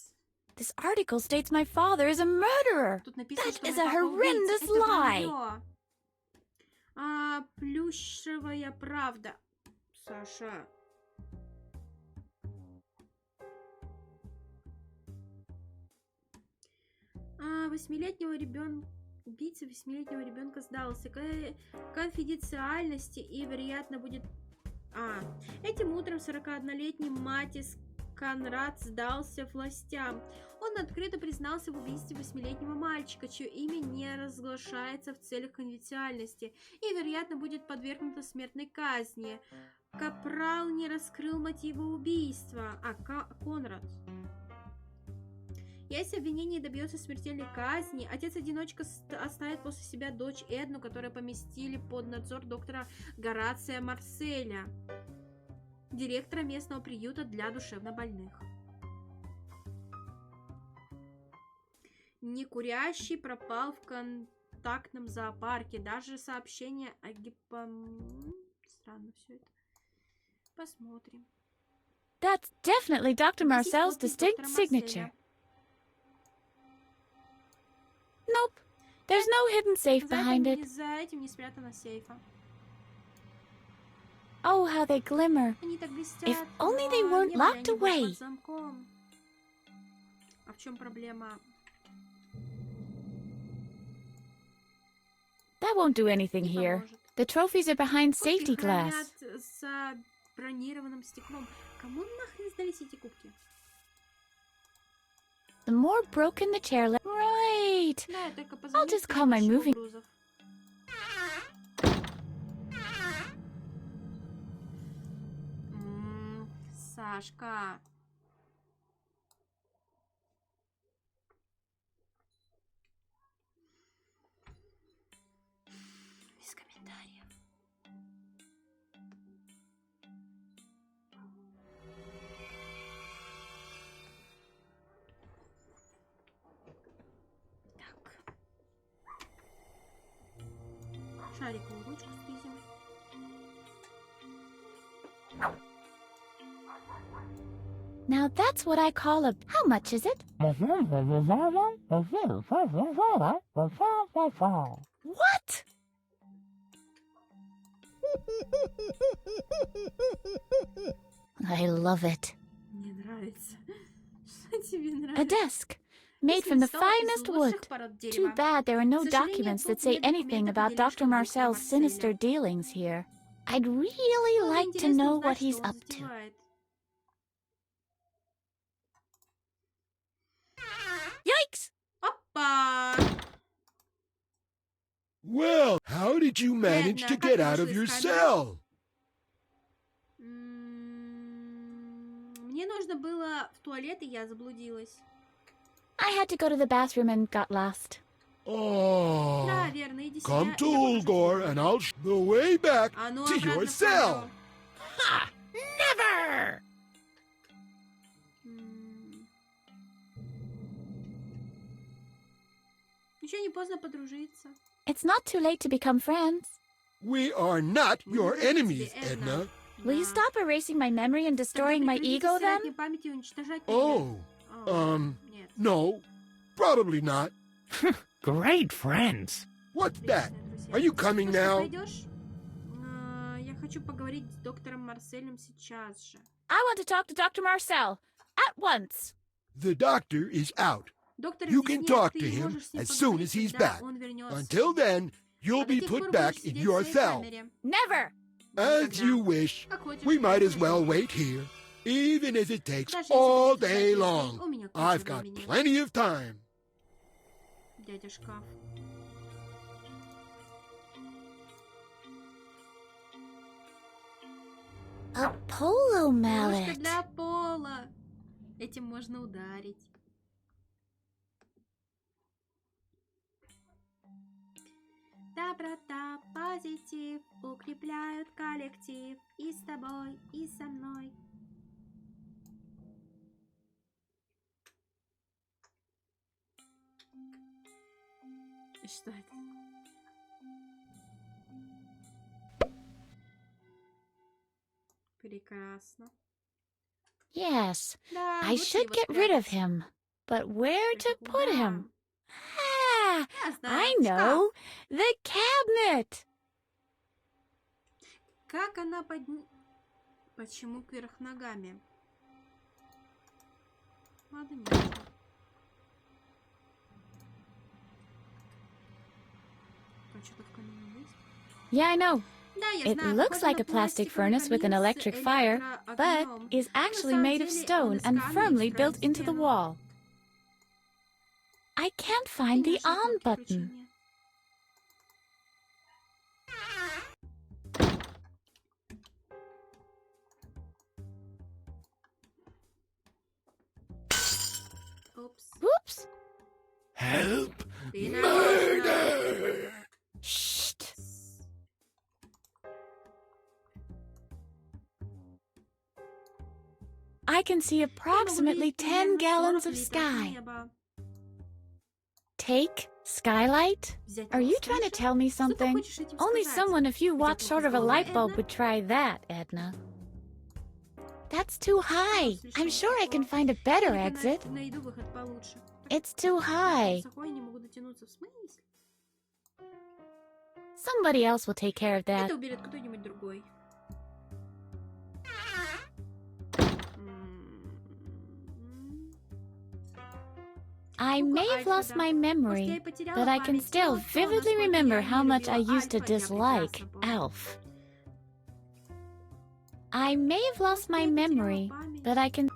This article states my father is a murderer. Тут написано, That что is мой a папа убийца. horrendous Это lie. вранье. Плюшевая правда. Саша. Восьмилетнего ребенка. Убийца 8-летнего ребенка сдался конфиденциальности и, вероятно, будет... Этим утром 41-летний Матис Конрад сдался властям. Он открыто признался в убийстве 8-летнего мальчика, чье имя не разглашается в целях конфиденциальности и, вероятно, будет подвергнуто смертной казни. Капрал не раскрыл мотивы убийства. Конрад. Если обвинение добьется смертельной казни, отец-одиночка оставит после себя дочь Эдну, которую поместили под надзор доктора Горация Марселя, директора местного приюта для душевнобольных. Некурящий пропал в контактном зоопарке. Даже сообщение о все это. Посмотрим. That's definitely Dr. Marcel's Здесь distinct доктора signature. Марселя. Nope. There's no hidden safe behind it. За этим не спрятано сейфа. Oh, how they glimmer. Они так блестят. If only they но weren't не были locked они бы away. под замком. А в чем проблема? That won't do anything Не here. поможет. The trophies are behind Кубки safety glass. хранят за бронированным стеклом. Кому нахрен сдались эти кубки? The more broken the chair Right. Да, я только I'll just call my moving... грузов. Сашка. Без комментариев. Так. Шариковую ручку снизим. Now that's what I call a... How much is it? What? I love it. Мне нравится. Что тебе A нравится? desk. Made from the finest wood. Too bad there are no К сожалению, documents that say нет anything документов, about где Dr. лишь Marcel's доктора sinister Марселя. dealings here. I'd really Было like to интересно know узнать, what что he's он up to. затевает. Yikes! Опа! Well, how did you manage to get out of your cell? Мне нужно было в туалет, и я заблудилась. I had to go to the bathroom and got lost. Oh. Да, верно, иди сюда. Come и to я покажу Ulgor, тебе. and I'll show the way back А ну, to обратно your в cell. камеру. Ha! Never! Еще не поздно подружиться. It's not too late to become friends. We are not Мы your не враги enemies, тебе, Edna. Will you Да. stop erasing my memory and Тогда destroying my прекратите ego стирать then? мне память и уничтожать меня. Oh, О, um, нет. no, probably not. Great friends. What's that? Отличные друзья. Are you coming Слушай, now? пойдешь? Я хочу поговорить с доктором Марселем сейчас же. I want to talk to Dr. Marcel. At once. The doctor is out. Доктор You здесь can нет, talk ты to him можешь с ним as soon поговорить, as he's когда back. он вернется. Until then, you'll А до be тех пор put будешь back in сидеть в your своей cell. камере. Never. As Никогда. you wish. Как хочешь, We might as так well и wait here, even if it takes Даже если all придется day ждать весь long. день, у меня куча I've got времени. plenty of time. Дядя шкаф. A polo Ложка mallet. для пола. Этим можно ударить. Доброта, позитив укрепляют коллектив. И с тобой, и со мной. Что это? Прекрасно. Yes, Да, I лучше should его get rid of спрятать. him. But where to Только put куда? him? Ah, Я I знаю, шкаф. know. The cabinet. Как она Почему кверх ногами? Ладно, не важно. А что-то в камине есть? Yeah, I know. Да, я It знаю, looks похоже like на a plastic пластиковый furnace with an камин с electric fire, but электроогнем. is Но на actually самом made of деле он stone из and камня firmly встроен built в into the стену. wall. I can't И find the нашла on кнопки button. включения. Упс. Whoops. Help! Ты нарочно. Murder! Shh. I can see Я могу approximately видеть 10 примерно gallons 40 of литров sky. неба. Take Skylight? Are you trying to tell me something? Only someone a few watts short of a light bulb would try that, Edna. That's too high. I'm sure I can find a better exit. It's too high. Somebody else will take care of that. I may have lost my memory, but I can still vividly remember how much I used to dislike Alf. I may have lost my memory, but I can...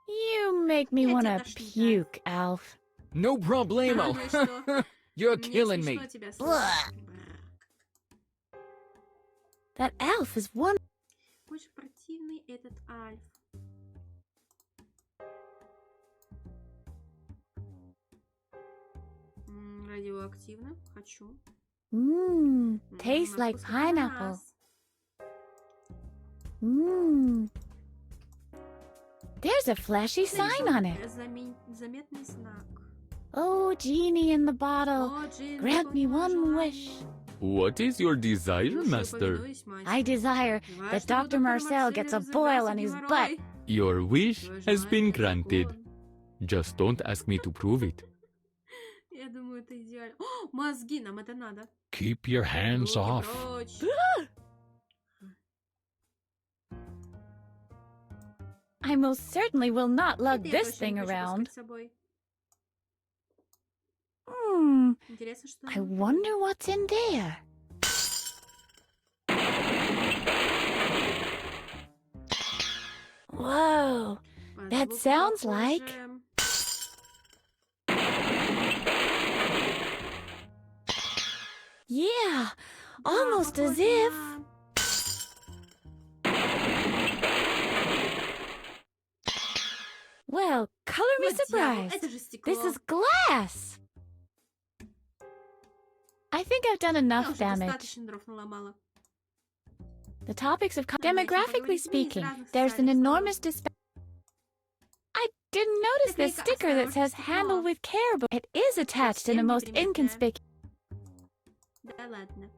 You make me want to puke, Alf. No problemo. You're killing me. Blah. That Alf is one... Очень противный этот Альф. Радиоактивно. Хочу. Tastes like pineapple. There's a flashy sign on it. Заметный знак. Oh, genie in the bottle, grant me one wish. What is your desire, master? I desire that Dr. Marcel gets a boil on his butt. Your wish has been granted. Just don't ask me to prove it. Я думаю, это идеально. О, мозги, нам это надо. Keep your hands off. I most certainly will not lug this thing around. I wonder what's in there. Whoa, that sounds like... Yeah, almost as if... Well, color me surprised. This is glass. I think I've done enough damage. The topics of... Demographically speaking, there's an enormous disparity. I didn't notice this sticker that says handle with care, but it is attached in a most inconspicuous... Да ладно.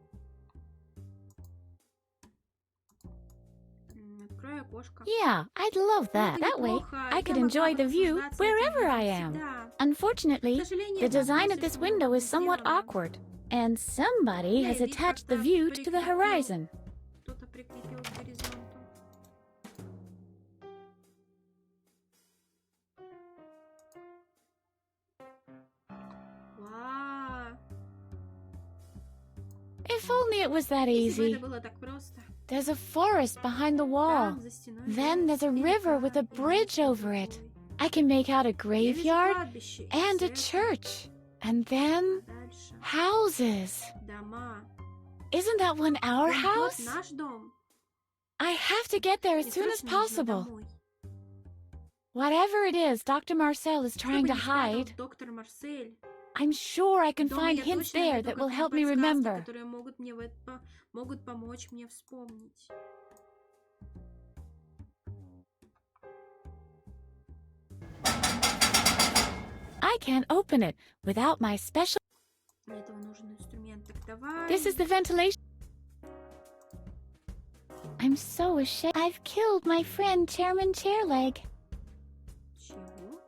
Открою окошко. Yeah, I'd love that. That way, I could enjoy the view wherever I am. Unfortunately, the design of this window is somewhat awkward, and somebody has attached the view to the horizon. Кто-то прикрепил к горизонту. Вау. If only it was that Если бы easy. это было так просто. There's a forest behind the wall. Там, за стеной, Then there's a river with a bridge over it. I can make out a graveyard and a church. And then Дальше. houses. Дома. Isn't that one our Вот house? наш дом. I have to get there as Мне soon as срочно нужно possible. домой. Whatever it is Dr. Marcel is Что trying бы to ни спрятал hide, доктор Марсель, I'm sure I can дома find я hints точно there найду that will какие-то help me подсказки, remember. которые могут помочь мне вспомнить. I can't open it without my special... Для этого нужен инструмент. Так давай. This is the ventilation... I'm so ashamed. I've killed my friend Chairman Chairleg. Чего?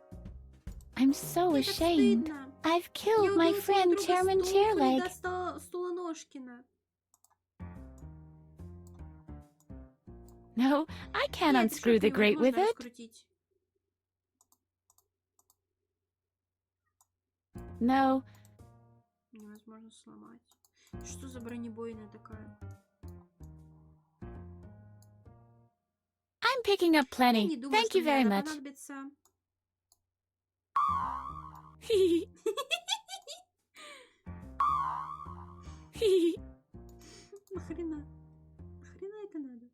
I'm so Мне так ashamed. стыдно. I've Я killed my убила своего friend друга Chairman Стуфа и Chairleg. достала стула Ножкина. No, I can't Нет, unscrew the шаг grate with невозможно it. раскрутить. No, Невозможно сломать. Что за бронебойная такая? I'm picking up Я plenty. не думаю, Thank что you мне very она much. понадобится. Нахрена? Нахрена это надо?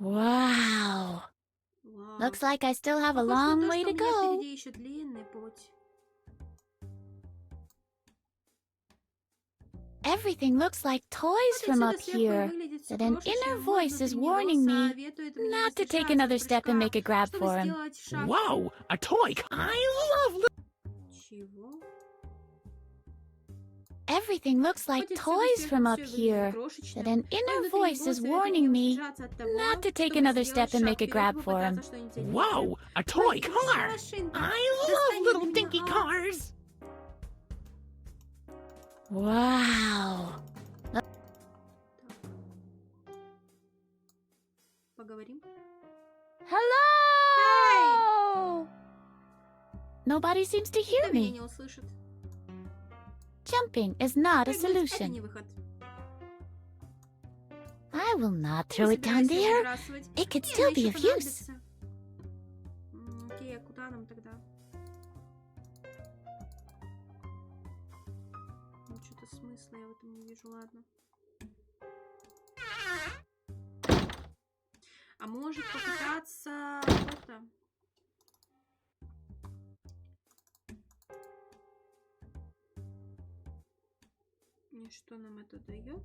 Wow. Вау. Looks like I still have a Похоже на long то, way что to у меня go. впереди еще длинный путь. Everything looks like toys from up here, but an inner voice is warning me not to take another step and make a grab for him. Whoa, a toy. I love. Чего? Everything looks like toys from up here, but an inner voice is warning me not to take another step and make a grab for him. Whoa, a toy car. I love little dinky cars. Wow. Поговорим? Hello! Nobody seems to hear Никто меня me. не услышит. Jumping is not a Это не solution. выход. I will not throw Не it down собираюсь её there. выбрасывать. It could Не, still она be ещё of use. понадобится. Окей, а куда нам тогда? Ну, что-то смысла я в этом не вижу, ладно. А может попытаться это? И что нам это дает?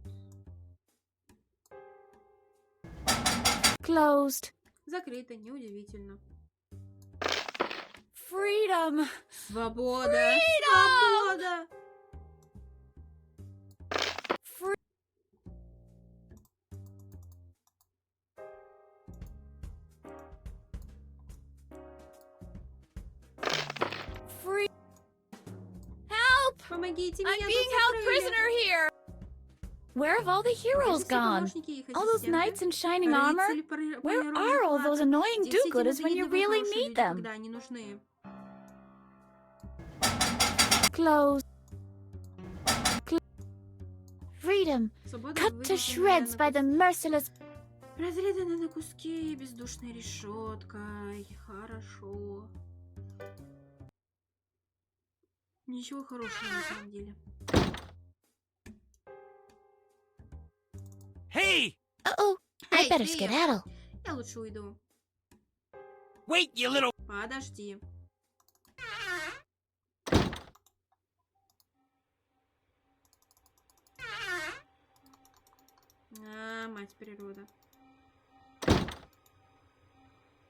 Closed. Закрыто, неудивительно. Freedom. Свобода! Freedom! Свобода! Free. Help! Помогите, I'm меня being тут held закрыли. prisoner here. Where have all the heroes Где все gone? помощники и их All those ассистенты? knights in shining armor? Рыцари по Where иронии are all those флага? annoying Где все эти do-gooders when you надоедливые really хорошие need люди, them? когда они нужны? Closed. Freedom. Свобода Cut to вырезанная shreds на by the merciless. Разрезанная на куски бездушной решеткой. Хорошо. Ничего хорошего на самом деле. Hey! Uh-oh. I Эй, better ты! skedaddle. Я лучше уйду. Wait, you little... Подожди. А, мать природа.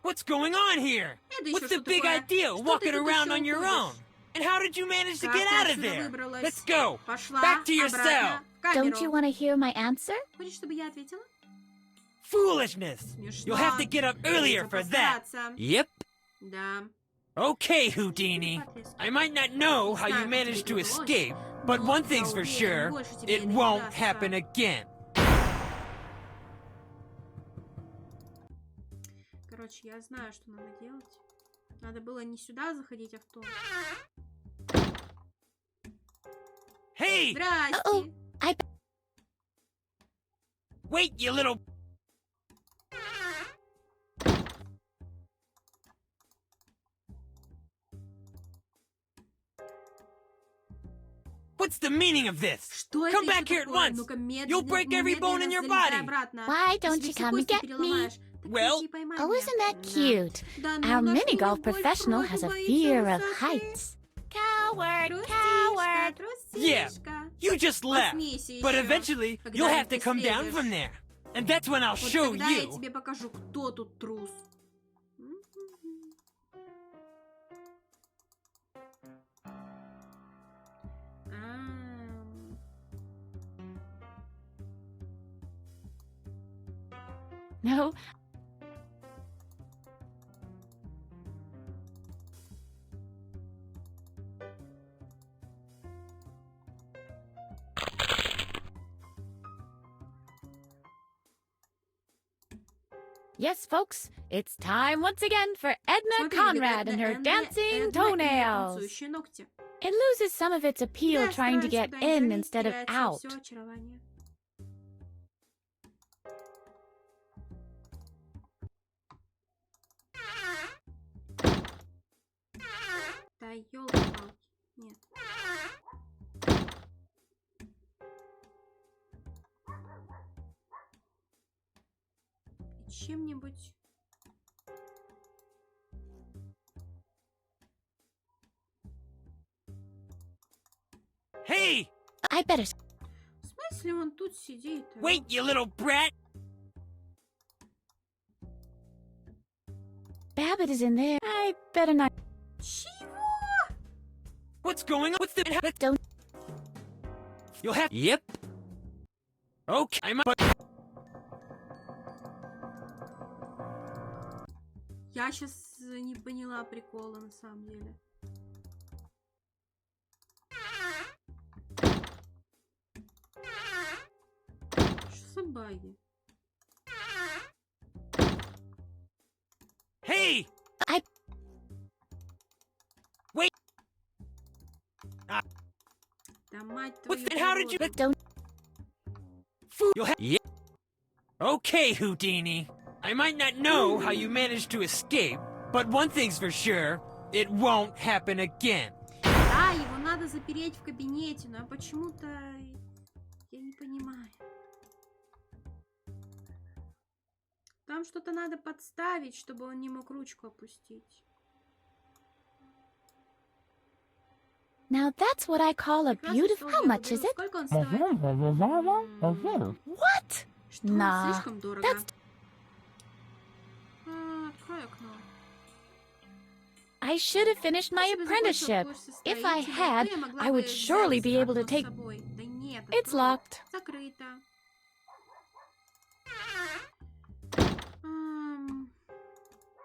What's going on here? Это еще What's the что big такое? idea Что ты walking тут around еще on your ходишь? own? And how did you manage to Как get ты out of отсюда there? выбралась? Let's go. Пошла Back to your обратно cell. в камеру. Don't you want to hear my answer? Хочешь, чтобы я ответила? Foolishness. Смешно. You'll have to get up earlier Придется for that. постараться. Yep. Да. Okay, Houdini. I might not know how you managed to escape, but one thing's for sure, it won't happen again. Короче, я знаю, что надо делать. Надо было не сюда заходить, а в то. Hey! Здрасте. Uh-oh. Wait, you little... What's the meaning of this? Что это Come еще back here at такое? once. Ну-ка, You'll break every bone in your медленно залезай body. обратно. Why Ты don't себе you все come and кости get me? переломаешь. Так Well- иди и поймай Oh, меня. isn't that Да. cute? Да, ну, Our наш mini golf мини-гольф professional вроде has a боится fear of высоты. heights. Coward, Трусишка, coward. Yeah. трусишка. You just left. Посмейся But еще. eventually, Когда you'll have ты to come down слезешь. from there. And that's when I'll Вот show тогда я you. тебе покажу, кто тут трус. No. Yes, folks, it's time once again for Edna Смотри, Conrad and her Эдна- dancing Эдна и toenails. танцующие ногти. It loses some of its appeal Да, trying to get стараясь in куда-нибудь instead of теряется out. всё очарование. Да ёлки-палки. Нет. И чем-нибудь... Hey! I better. если он тут сидит? Wait, you little brat! Babbitt is in there. I better not. Чего? What's going on? What's the... Don't. You'll have... Yep. Okay, I'm... Я сейчас не поняла прикола на самом деле. Что за баги? Hey! Wait! Да мать What's твою. the... How did you... Don't. You'll have... Yep. Okay, Houdini. I might not know how you managed to escape, but one thing's for sure, it won't happen again. Да, его надо запереть в кабинете, но почему-то я не понимаю. Там что-то надо подставить, чтобы он не мог ручку опустить. Now that's what I call a beautiful. How much is it? Сколько он стоит? What? Что? Nah, Слишком дорого. that's- Открой окно. I should have finished my Если бы закончил apprenticeship. курс If I строителя, had, то я могла I бы would surely взять be able to окно с take. собой. Да нет, It's открой. locked. Закрыто.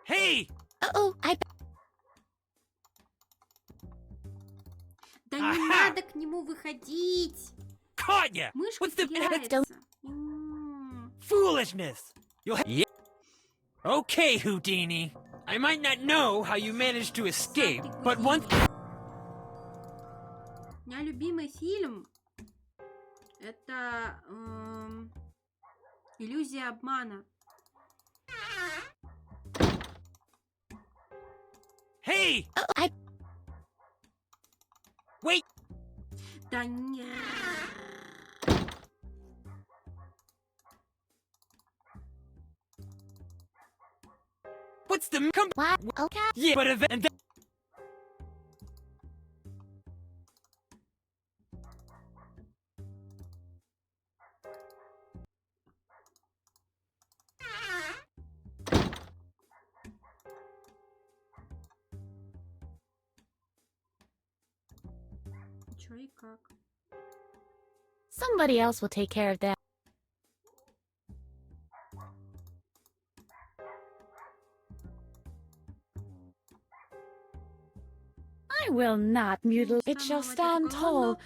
Hey! Uh-oh, Да не Ага. надо к нему выходить. Caught ya! Мышка What's the... теряется. Foolishness! You'll have... Yep. Okay, Houdini. I might not know how you managed to escape, but one... У меня любимый фильм это «Иллюзия обмана». Hey! Wait! Да нет. What's the... Come... what? Okay. Yeah, but if... And then... Чё и как? Somebody else will take care of that. I will not mutilate. It shall stand tall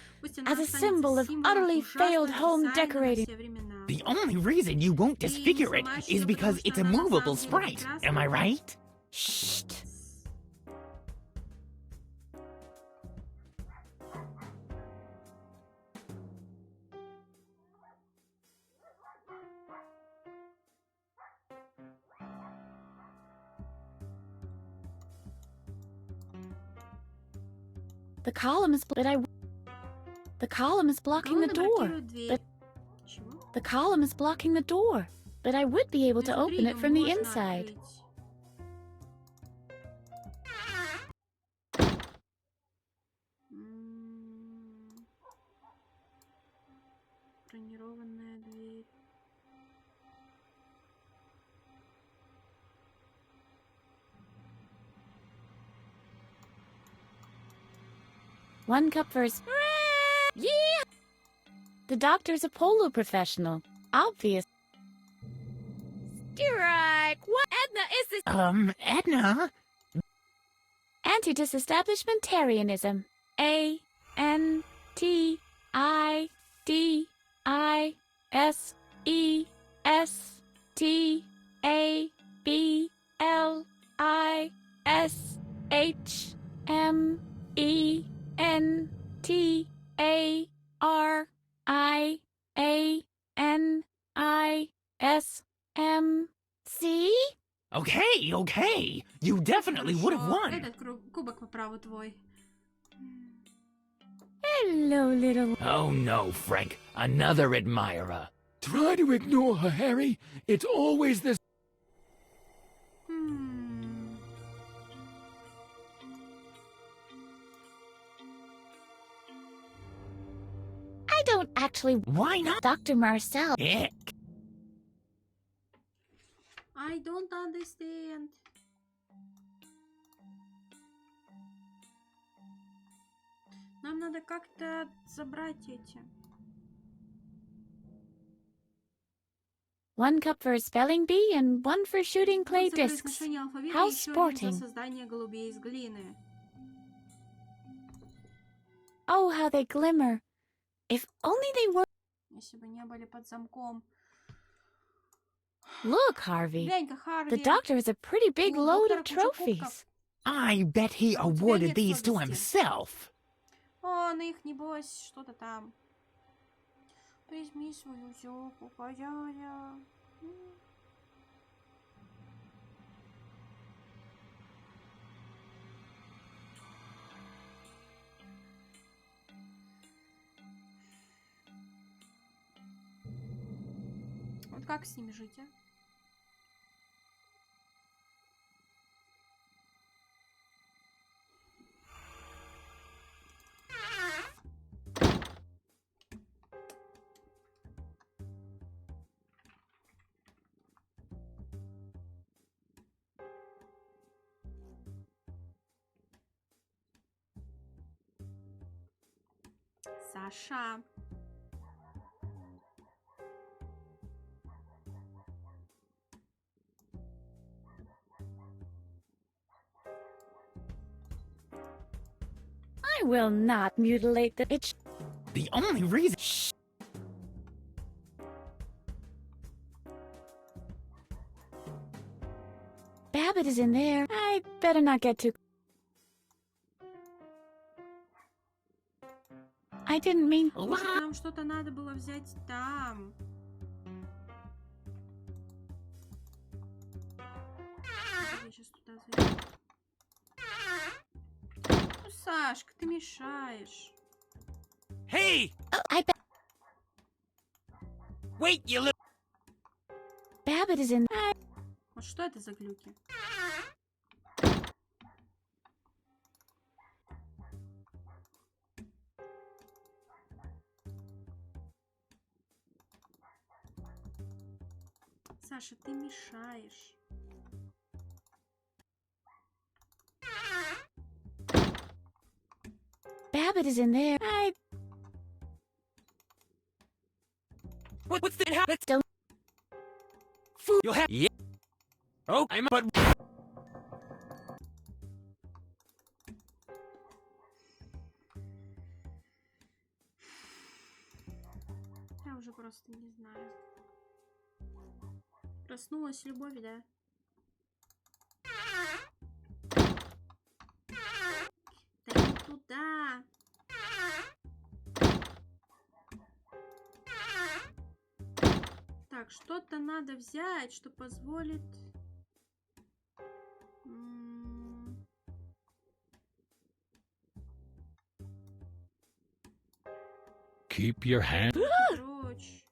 as a symbol of utterly failed home decorating. The only reason you won't disfigure it is because it's a movable sprite. Am I right? Shh. The column is, but I. The column is blocking the door. But the column is blocking the door. But I would be able to open it from the inside. Бронированная дверь. One cup first. Yeah! The doctor's a polo professional. Obvious. Strike! What Edna is this? Edna? Anti-disestablishmentarianism. See? Okay. You definitely would have won. Этот кубок по праву твой. Hello, little. Oh no, Frank. Another admirer. Try to ignore her, Harry. It's always this. I I don't actually... Why not? Dr. Marcel. Ick. I don't understand. Нам надо как-то забрать эти. One cup for a spelling bee and one for shooting clay Вот закрыть discs. сношение алфавита How и еще один sporting. за создание голубей из глины. Oh, how they glimmer. If only they were... Если бы не были под замком. Look, Harvey. Глянь-ка, Харви. The doctor has a pretty big У load доктора of куча trophies. кубков. I bet he А у тебя awarded нет these to совести. himself. Он их, небось, что-то там. Призми свою зёбу, бояня. Вот как с ними жить, а? Саша. I will not mutilate the... It's... The only reason... Babbitt is in there. I better not get too... I didn't mean... Может, нам что-то надо было взять там. Я сейчас туда зайду. Ну, Сашка, ты мешаешь. Hey! Oh, I bet Wait, you little... Babbitt is in... Вот что это за глюки? Саша, ты мешаешь. Babbitt is in there. What's that? Let's Don't- Food. You'll have... Yeah. Oh, I'm... But... Я уже просто не знаю. Проснулась любовь, да? Да не туда. Так, что-то надо взять, что позволит... Keep your hand. Короче.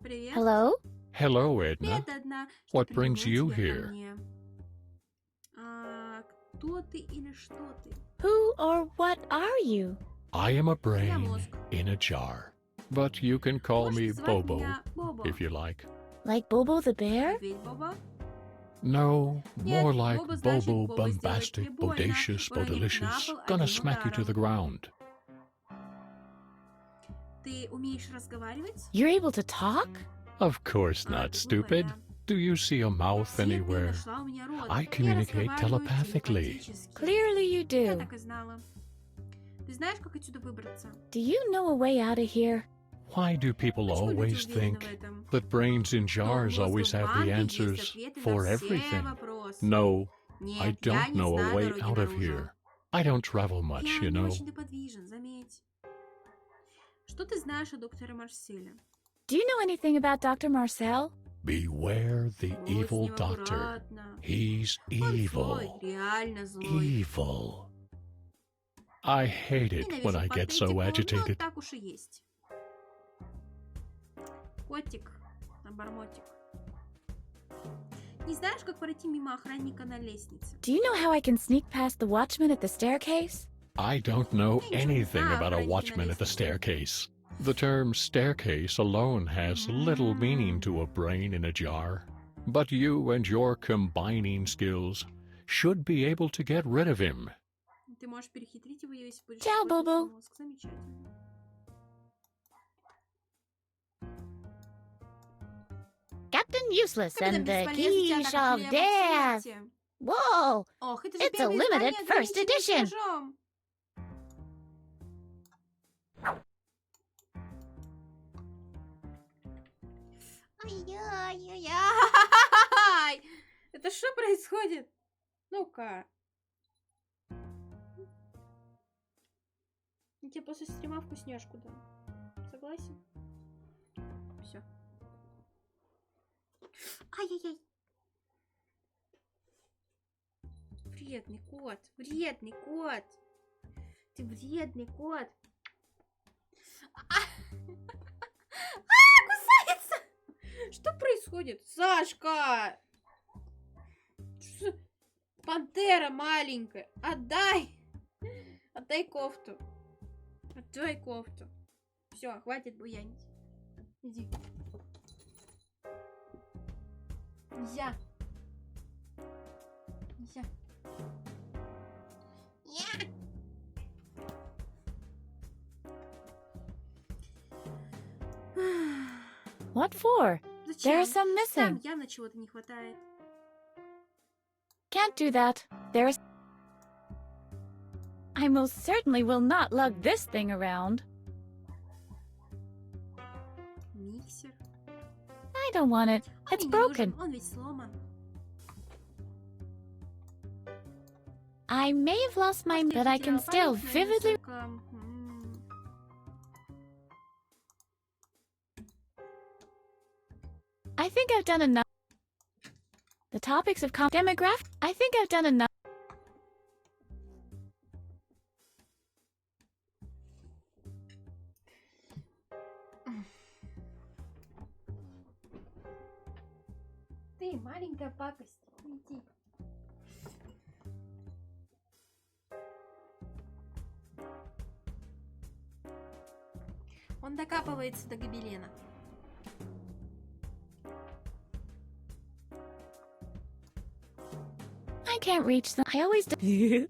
Привет. Hello? Hello, Edna. Привет, одна. What brings you here? Кто ты или что ты? Who or what are you? I am a Я brain мозг. in a jar. But you can call Можешь me называть Bobo, меня Бобо. if you like. Like Bobo the bear? Медведь Боба? No, Нет, more like Bobo значит, Bobo, Боба сделает bombastic, тебе больно, bodacious, уронит на bodilicious, пол gonna одним smack you to the ударом. ground. Ты умеешь разговаривать? You're able to talk? Of course А, not, ты stupid. глупая. Do you see a mouth Все, ты anywhere? нашла у меня рот. I Я communicate разговариваю telepathically. телепатически. Clearly you Я do. так и знала. Ты знаешь, как отсюда выбраться? Do you know a way out of here? Why do people Почему люди always уверены think в этом? that brains in Что у jars мозга always в have the банке есть answers ответы for на все everything? вопросы. No, Нет, I я don't не know a знаю way дороги out of наружу. here. I don't travel much, Я you не know. очень неподвижен, заметь. Что ты знаешь о докторе Марселе? Do you know anything about Dr. Marcel? Beware the Вот с evil ним doctor. аккуратно. He's Он evil. злой, реально злой. Evil. I hate it when I Ненавижу get so патетику, но agitated. так уж и есть. Котик, обормотик. Не знаешь, как пройти мимо охранника на лестнице? Do you know how I can sneak past the watchman at the staircase? I don't know anything about a watchman at the staircase. The term staircase alone has little meaning to a brain in a jar. But you and your combining skills should be able to get rid of him. Ты можешь перехитрить его, если будешь Ciao, использовать Bobo. свой мозг. Замечательно. Captain Useless Капитан and the Бесполезный, тебя Quiche так of хлеба в Death. смерти. Whoa! Ох, это же It's a первое limited издание, first ограниченное edition. тиражом. Ай-яй-яй-яй! Это что происходит? Ну-ка. Я тебе после стрима вкусняшку дам. Согласен? Все. Ай-яй-яй. Вредный кот. Вредный кот. Ты вредный кот. Кусается! Что происходит? Сашка! Что? Пантера маленькая. Отдай! Отдай кофту. Отдай кофту. Все, хватит буянить. Иди. Нельзя. Нельзя. What for? Зачем? There's some Там missing. явно чего-то не хватает. Can't do that. There's... I most certainly will not lug this thing around. Миксер. I don't want it. Он It's мне не нужен, broken. он ведь сломан. I may have lost my... but I can still vividly... I think I've done enough. The topics of demographic. I think I've done enough. Ты маленькая пакость. Иди. Он докапывается до гобелена. I can't reach them. I always... Чего?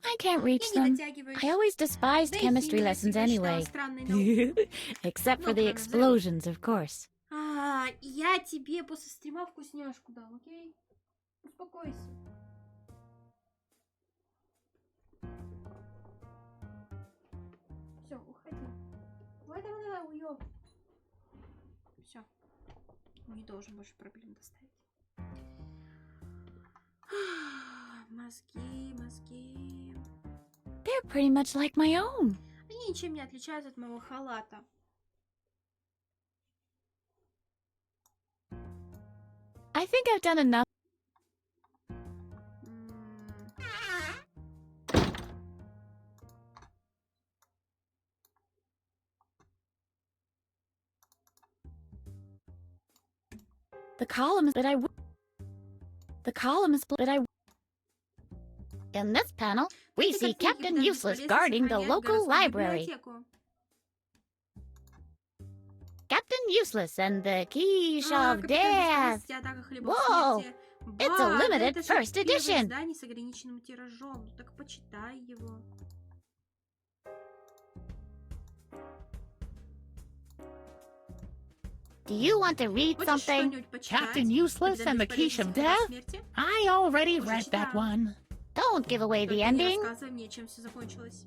I can't reach Я не them. дотягиваюсь. I always despised Да и chemistry химия lessons всегда anyway. считала странной наукой. Except for Ну, the кроме взрывов. explosions, of course. Я тебе после стрима вкусняшку дам, окей? Успокойся. Все, уходи. Давай, уё. Все. Не должен больше проблем доставить. Мозги. They're pretty much like my own. Они ничем не отличаются от моего халата. I think I've done enough. The columns, but In this panel, we see Captain Useless guarding the local library. Captain Useless and the Quiche of Death. Whoa! It's a limited first edition. Издание с ограниченным тиражом. Ну так почитай его. Do you want to read Хочешь something? что-нибудь почитать? Captain Useless and the Quiche of Death? I already read that one. Don't give away the Только не ending. рассказывай мне, чем все закончилось.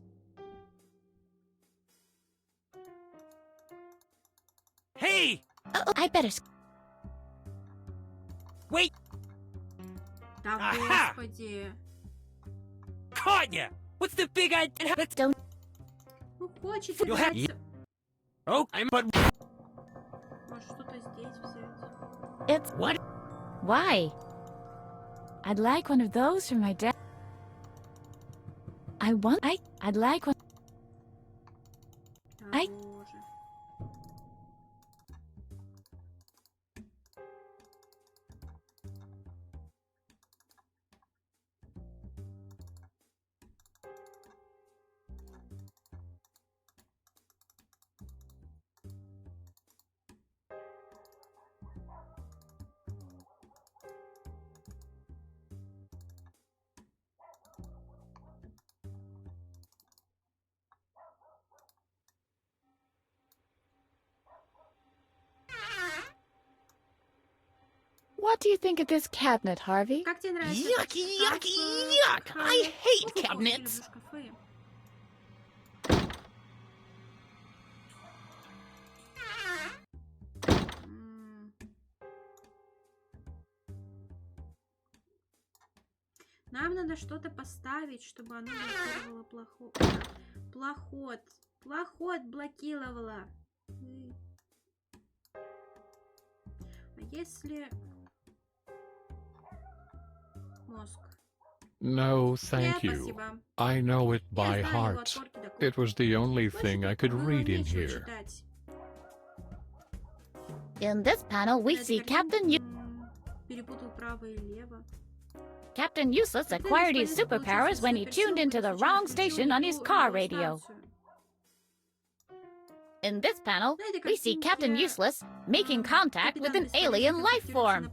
Hey! I better... Wait! Да Ага! господи. Caught ya! What's the big idea? Let's... Ну хочет You'll have- играться. Oh, but... Может что-то здесь взять. It's... What? Why? I'd like one of those for my dad. I'd like one... Да, Ай. боже. What do you think of this cabinet, Harvey? Как тебе нравится? Yucky, yucky, yuck! I hate cabinets! Нам надо что-то поставить, чтобы оно блокировало плохот блокировало. А если мозг? No, thank Нет, you. спасибо. I know it Я by знаю его heart. от корки до корки. It was the only Больше thing I could было read in нечего here. читать. In this panel, we see Перепутал право и лево. Captain Useless acquired his superpowers when he tuned into the wrong station on his car radio. In this panel, we see Captain Useless making contact with an alien life form.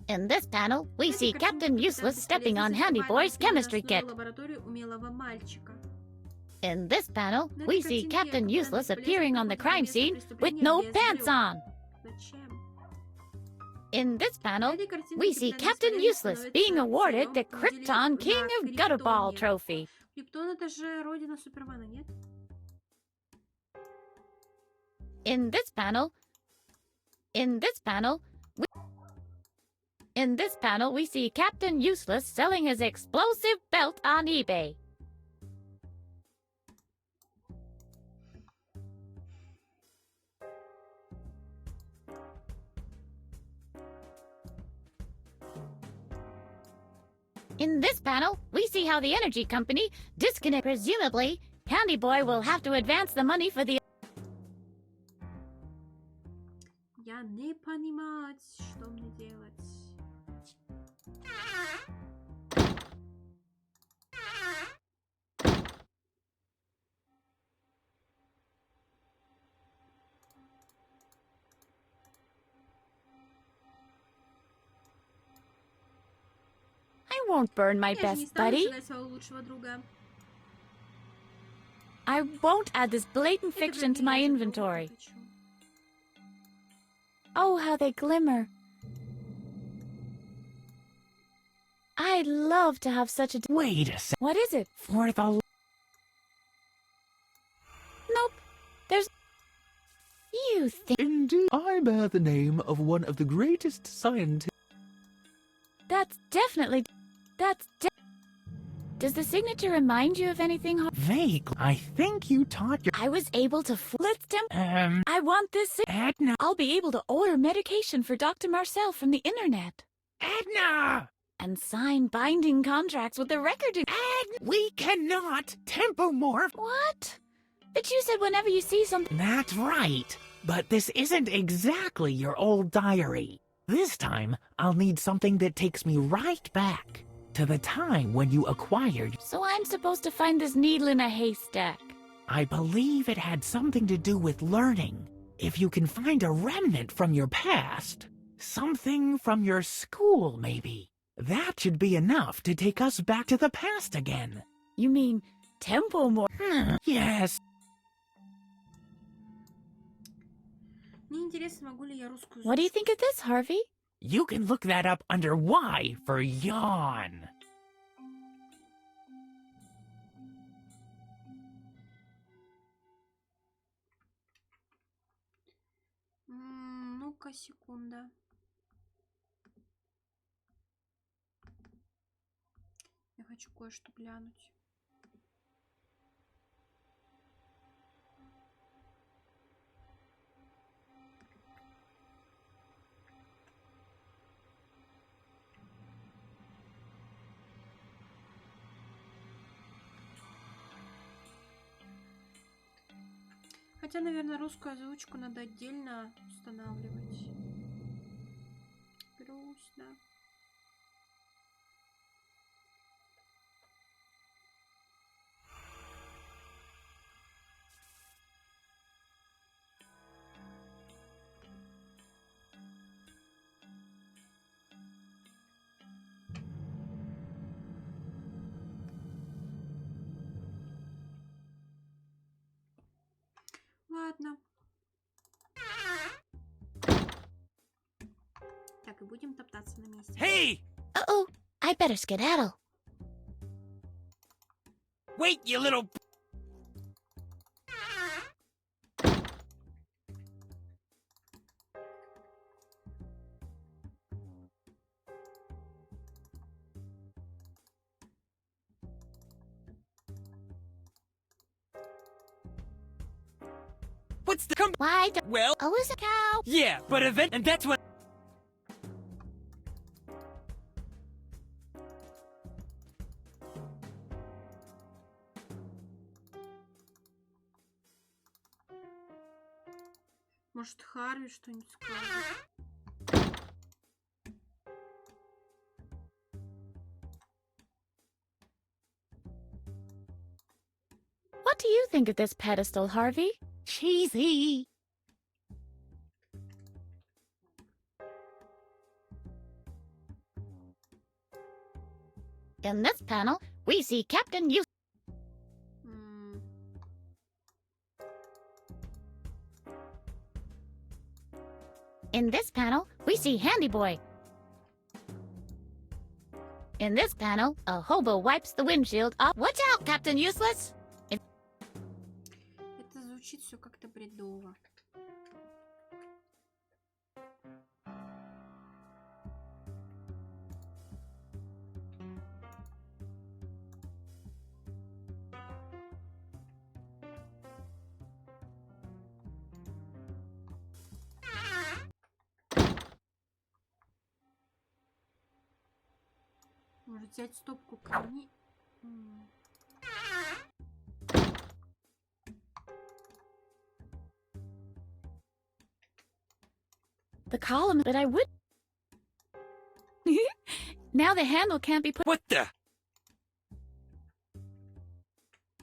In this panel, we see Captain Useless stepping on Handy Boy's chemistry kit. In this panel, we see Captain Useless appearing on the crime scene with no pants on. In this panel, we see Captain Useless being awarded the Krypton King of Gutterball trophy. Криптон это же родина Супермена, нет? In this panel, we see Captain Useless selling his explosive belt on eBay. In this panel, we see how the energy company disconnect. Presumably, Handy Boy will have to advance the money for the... Я не понимать, что мне делать. I won't burn my Я же не best стану buddy. сжигать своего лучшего друга. I won't add this blatant fiction to my Я же inventory. хочу. Oh, how they glimmer. I'd love to have such a... Wait a sec. What is it? For the... Nope. There's... You think... Indeed, I bear the name of one of the greatest scientists. That's definitely... Does the signature remind you of anything? Vague. I think you taught your... I was able to flip them. I want this... Edna! I'll be able to order medication for Dr. Marcel from the internet. Edna! And sign binding contracts with the record... Edna! We cannot tempomorph! What? But you said whenever you see something... That's right. But this isn't exactly your old diary. This time, I'll need something that takes me right back to the time when you acquired... So I'm supposed to find this needle in a haystack. I believe it had something to do with learning. If you can find a remnant from your past, something from your school, maybe, that should be enough to take us back to the past again. You mean tempomorph? Yes. Мне интересно, могу ли я русскую... What do you think of this, Harvey? You can look that up under Y for yawn. Ну-ка, секунда. Я хочу кое-что глянуть. Хотя, наверное, русскую озвучку надо отдельно устанавливать. Грустно. Ладно. будем топтаться на месте. Hey! Uh-oh, I better skedaddle. Wait, you little... What's the Why do... Well... Oh, is a cow? Yeah, but and that's what... Может, Харви что-нибудь скажет? What do you think of this pedestal, Harvey? Cheesy. In this panel, we see Captain Useless. In this panel, we see Handy Boy. In this panel, a hobo wipes the windshield off. Watch out, Captain Useless! Это звучит все как-то бредово. Может взять стопку камней? The column that I would... Now the handle can't be put... What the?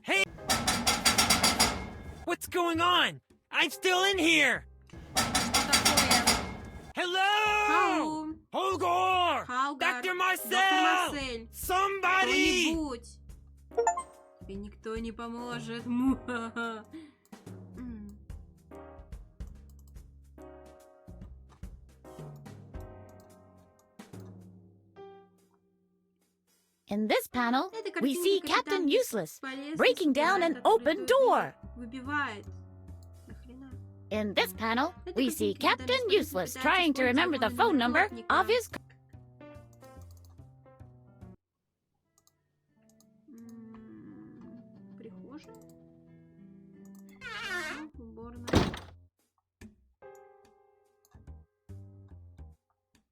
Hey! What's going on? I'm still in here! Hello! Holgor! Dr. Marcel! Somebody! Кто-нибудь! Тебе никто не поможет. In this panel, we see Captain Useless breaking down an open door. Выбивает. Нахрена? In this panel, we see Captain Useless trying to remember the phone number of his... Прихожая? Уборная.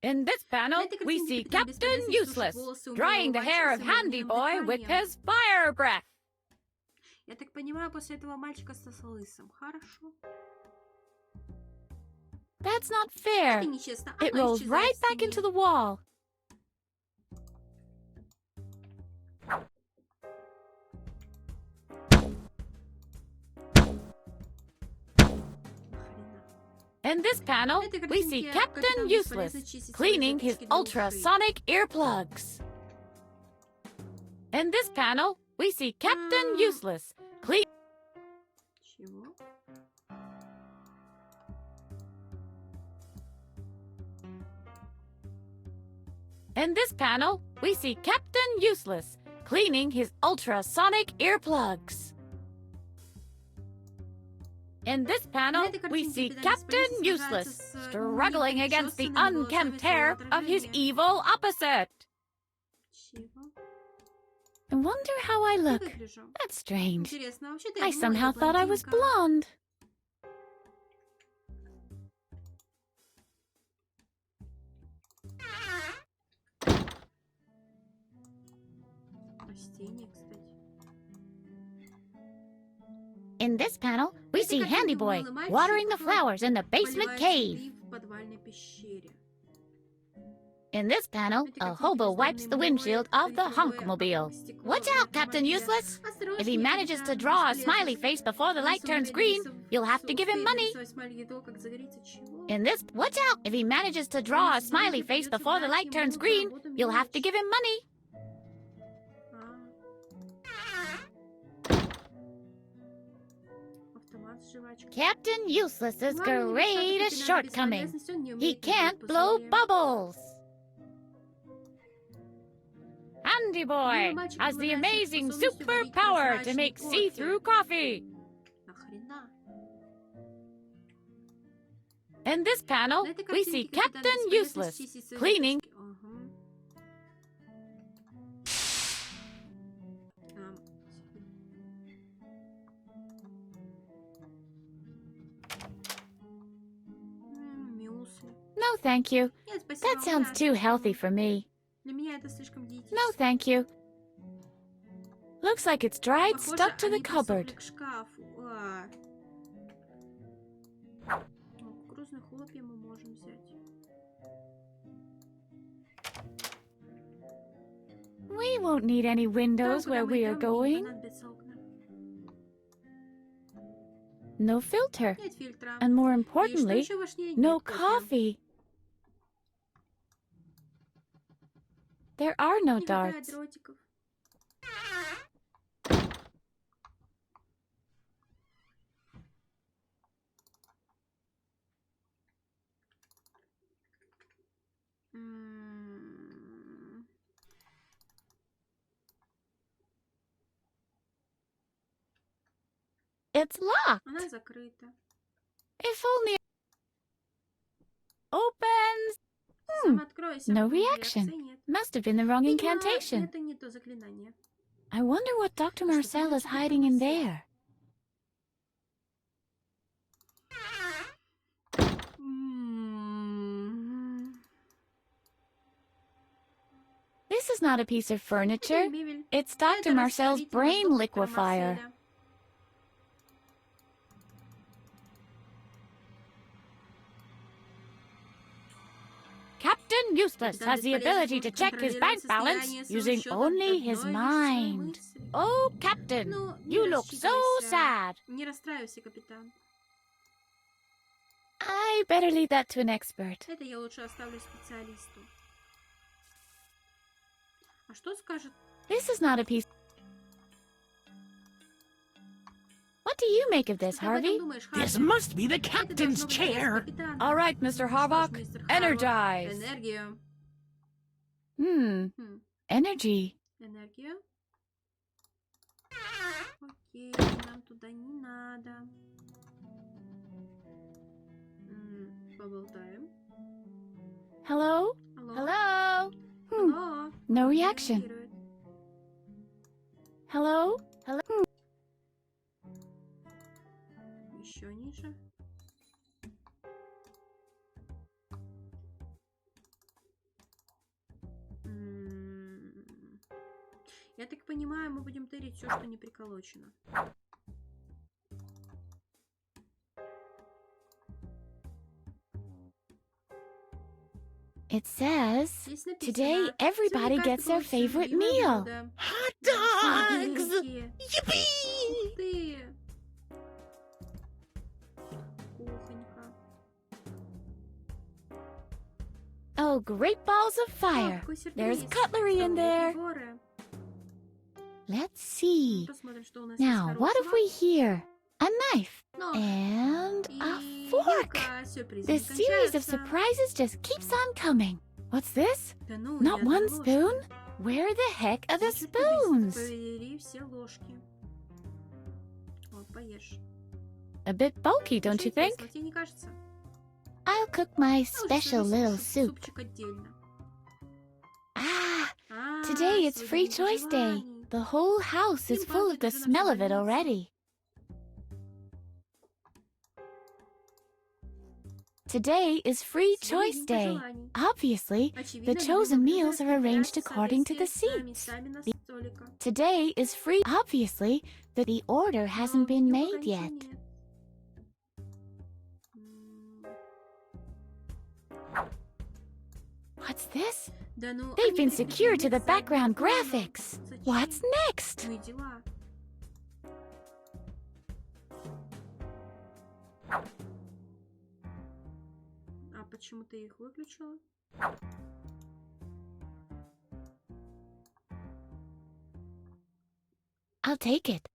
In this panel, we see Captain Useless drying the hair of Handy Boy with his fire breath. Я так понимаю, после этого мальчика стал лысым. Хорошо. That's not fair. Это нечестно. It rolls right back into the wall. In this panel, we see Captain Useless cleaning his ultrasonic earplugs. In this panel, we see Captain Useless clean... Чего? In this panel, we see Captain Useless cleaning his ultrasonic earplugs. In this panel, we see Captain Useless struggling against the unkempt hair of his evil opposite. I wonder how I look. That's strange. I somehow thought I was blonde. In this panel, we see Handy Boy watering the flowers in the basement cave. In this panel, a hobo wipes the windshield of the Honkmobile. Watch out, Captain Useless! If he manages to draw a smiley face before the light turns green, you'll have to give him money. In this, watch out! If he manages to draw a smiley face before the light turns green, you'll have to give him money. Captain Useless's greatest shortcoming. He can't blow bubbles. Candy Boy has the amazing superpower to make see-through coffee. Нахрена? In this panel, На этой we картинке see капитан Captain бесполезности Useless сисси cleaning. цветочки. Ага. Мюсли. No, thank you. Нет, спасибо, That у sounds меня too слишком- healthy for me. Для меня это слишком диетически. No, thank you. Looks like it's dried, Похоже, stuck to the они присохли cupboard. к шкафу. Ну, кукурузные хлопья мы можем взять. We won't need any windows Там, where куда мы we are идем, не going. понадобятся окна. No filter. Нет фильтра. And more И что importantly, еще важнее, no нет кофе. coffee. There are no Не хватает darts. дротиков. It's locked. Она закрыта. If only opens. Сам откройся. No Реакции reaction. нет. Must have been the wrong Видимо, incantation. это не то заклинание. I wonder what Dr. Marcel is hiding in there. This is not a piece of furniture. Это не мебель. It's Это Dr. Marcel's растворитель brain доктора liquefier. Марселя. Captain Useless Капитан has the Бесполезный ability to может check his bank контролировать balance состояние своего using счета only одной his лишь mind. мыслью. Oh, Captain, Ну, не you look so рассчитывайся. sad. Не расстраивайся, капитан. I better leave that to an expert. Это я лучше оставлю специалисту. А что скажет? This is not a piece. What do you make of this, Что ты об этом Harvey? думаешь, This Харви? must be the Это captain's должно быть chair. капитан. All right, Mr. Что ж, Harbaugh, мистер Харвок, energize. Энергию. Hmm, energy. Энергию. Окей, нам туда не надо. Поболтаем. Hello? Алло? Hello? Алло? No Не reaction. реагирует. Hello? Hello? Еще ниже. Я так понимаю, мы будем тырить все, что не приколочено. It says, Здесь написано, today everybody сегодня gets каждый their получит свое favorite любимое meal. блюдо. Hot dogs! Сладкие. Yippee! Ух ты! Кухонька. Oh, great balls of О, fire. какой сюрприз. There's cutlery in Столовые there. приборы. Let's see. Посмотрим, что у нас Now, есть what have хорошего. we here? A knife Нож. and a И fork. вилка. Сюрпризы The не series of кончаются. surprises just keeps on coming. What's this? Да ну, Not ни one одной ложки. spoon? Where the heck are the Значит, spoons? повели все ложки. Вот, поешь. A bit bulky, don't you Очень think? интересно, тебе не кажется? I'll cook my Ну, special лучше little съесть soup. супчик отдельно. Ah, А, today it's свой free день choice day. пожеланий. The whole house is Им full of пахнет the уже на smell of it больнице. already. Today is free Сегодня choice день day. пожеланий. Obviously, Очевидно, the chosen любимые meals блюда are arranged разбираются в according to the соответствии seats. с нами на столика. Today is free. Obviously, the order Но hasn't been меню made пока ничего yet. нет. What's this? Да ну, They've они been secured to the прикреплены к background заднему плану. graphics. Зачем? What's next? Ну и дела. А почему ты их выключила? I'll take it.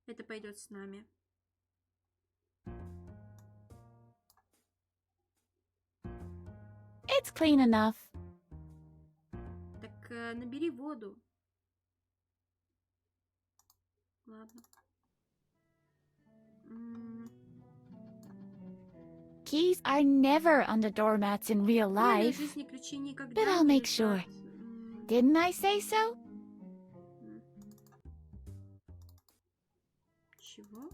Это пойдет с нами. It's clean enough. Так Набери воду. Ладно. Keys are never under doormats in real life, but I'll make sure. Didn't I say so? Чего?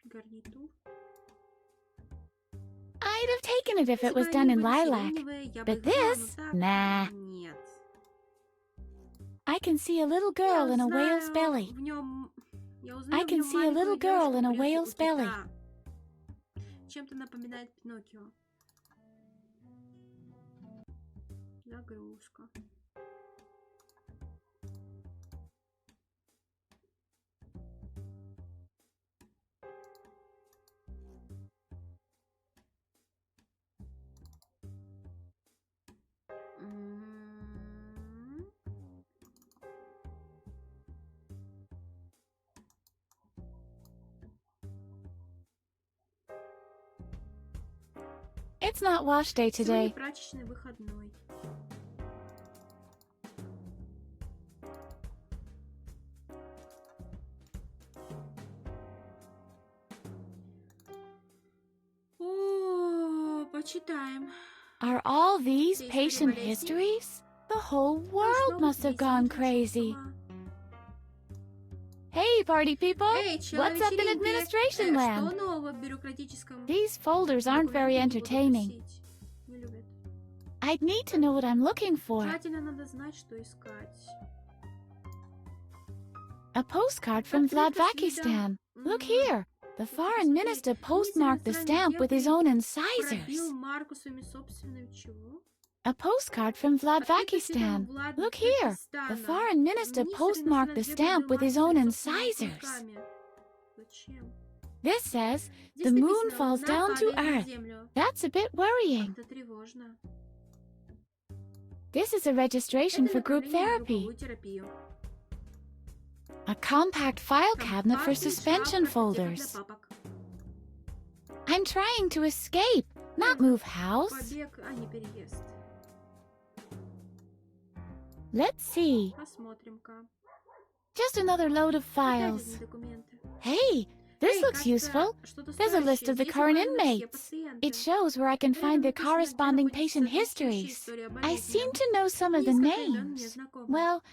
Гарнитур? I'd have taken it if it was done in lilac, but this, nah. Нет. I can see a little girl in a whale's belly. I can see a little girl in a whale's belly. Чем-то напоминает Пиноккио. Загрузка. It's not wash day today. Сегодня прачечный выходной. О, почитаем. Are all these patient histories? The whole world must have gone crazy. Hey, party people! What's up in administration land? Что нового в бюрократическом? These folders aren't very entertaining. Не любят. I'd need to know what I'm looking for. Желательно надо знать, что искать. A postcard from Vladvakistan. Look here. The foreign minister postmarked the stamp with his own incisors. Пробил марку своими собственными чего? A postcard from Vladvakistan. Look here. The foreign minister postmarked the stamp with his own incisors. Зачем? This says, the moon falls down to earth. That's a bit worrying. Это тревожно. This is a registration for group therapy. A compact file cabinet for suspension folders. I'm trying to escape, not move house. Побег, а не переезд. Let's see. Посмотрим-ка. Just another load of Опять files. одни документы. Hey, this looks useful. There's a list of the current inmates. It shows where I can find their corresponding patient histories. I seem to know some of the names. Well,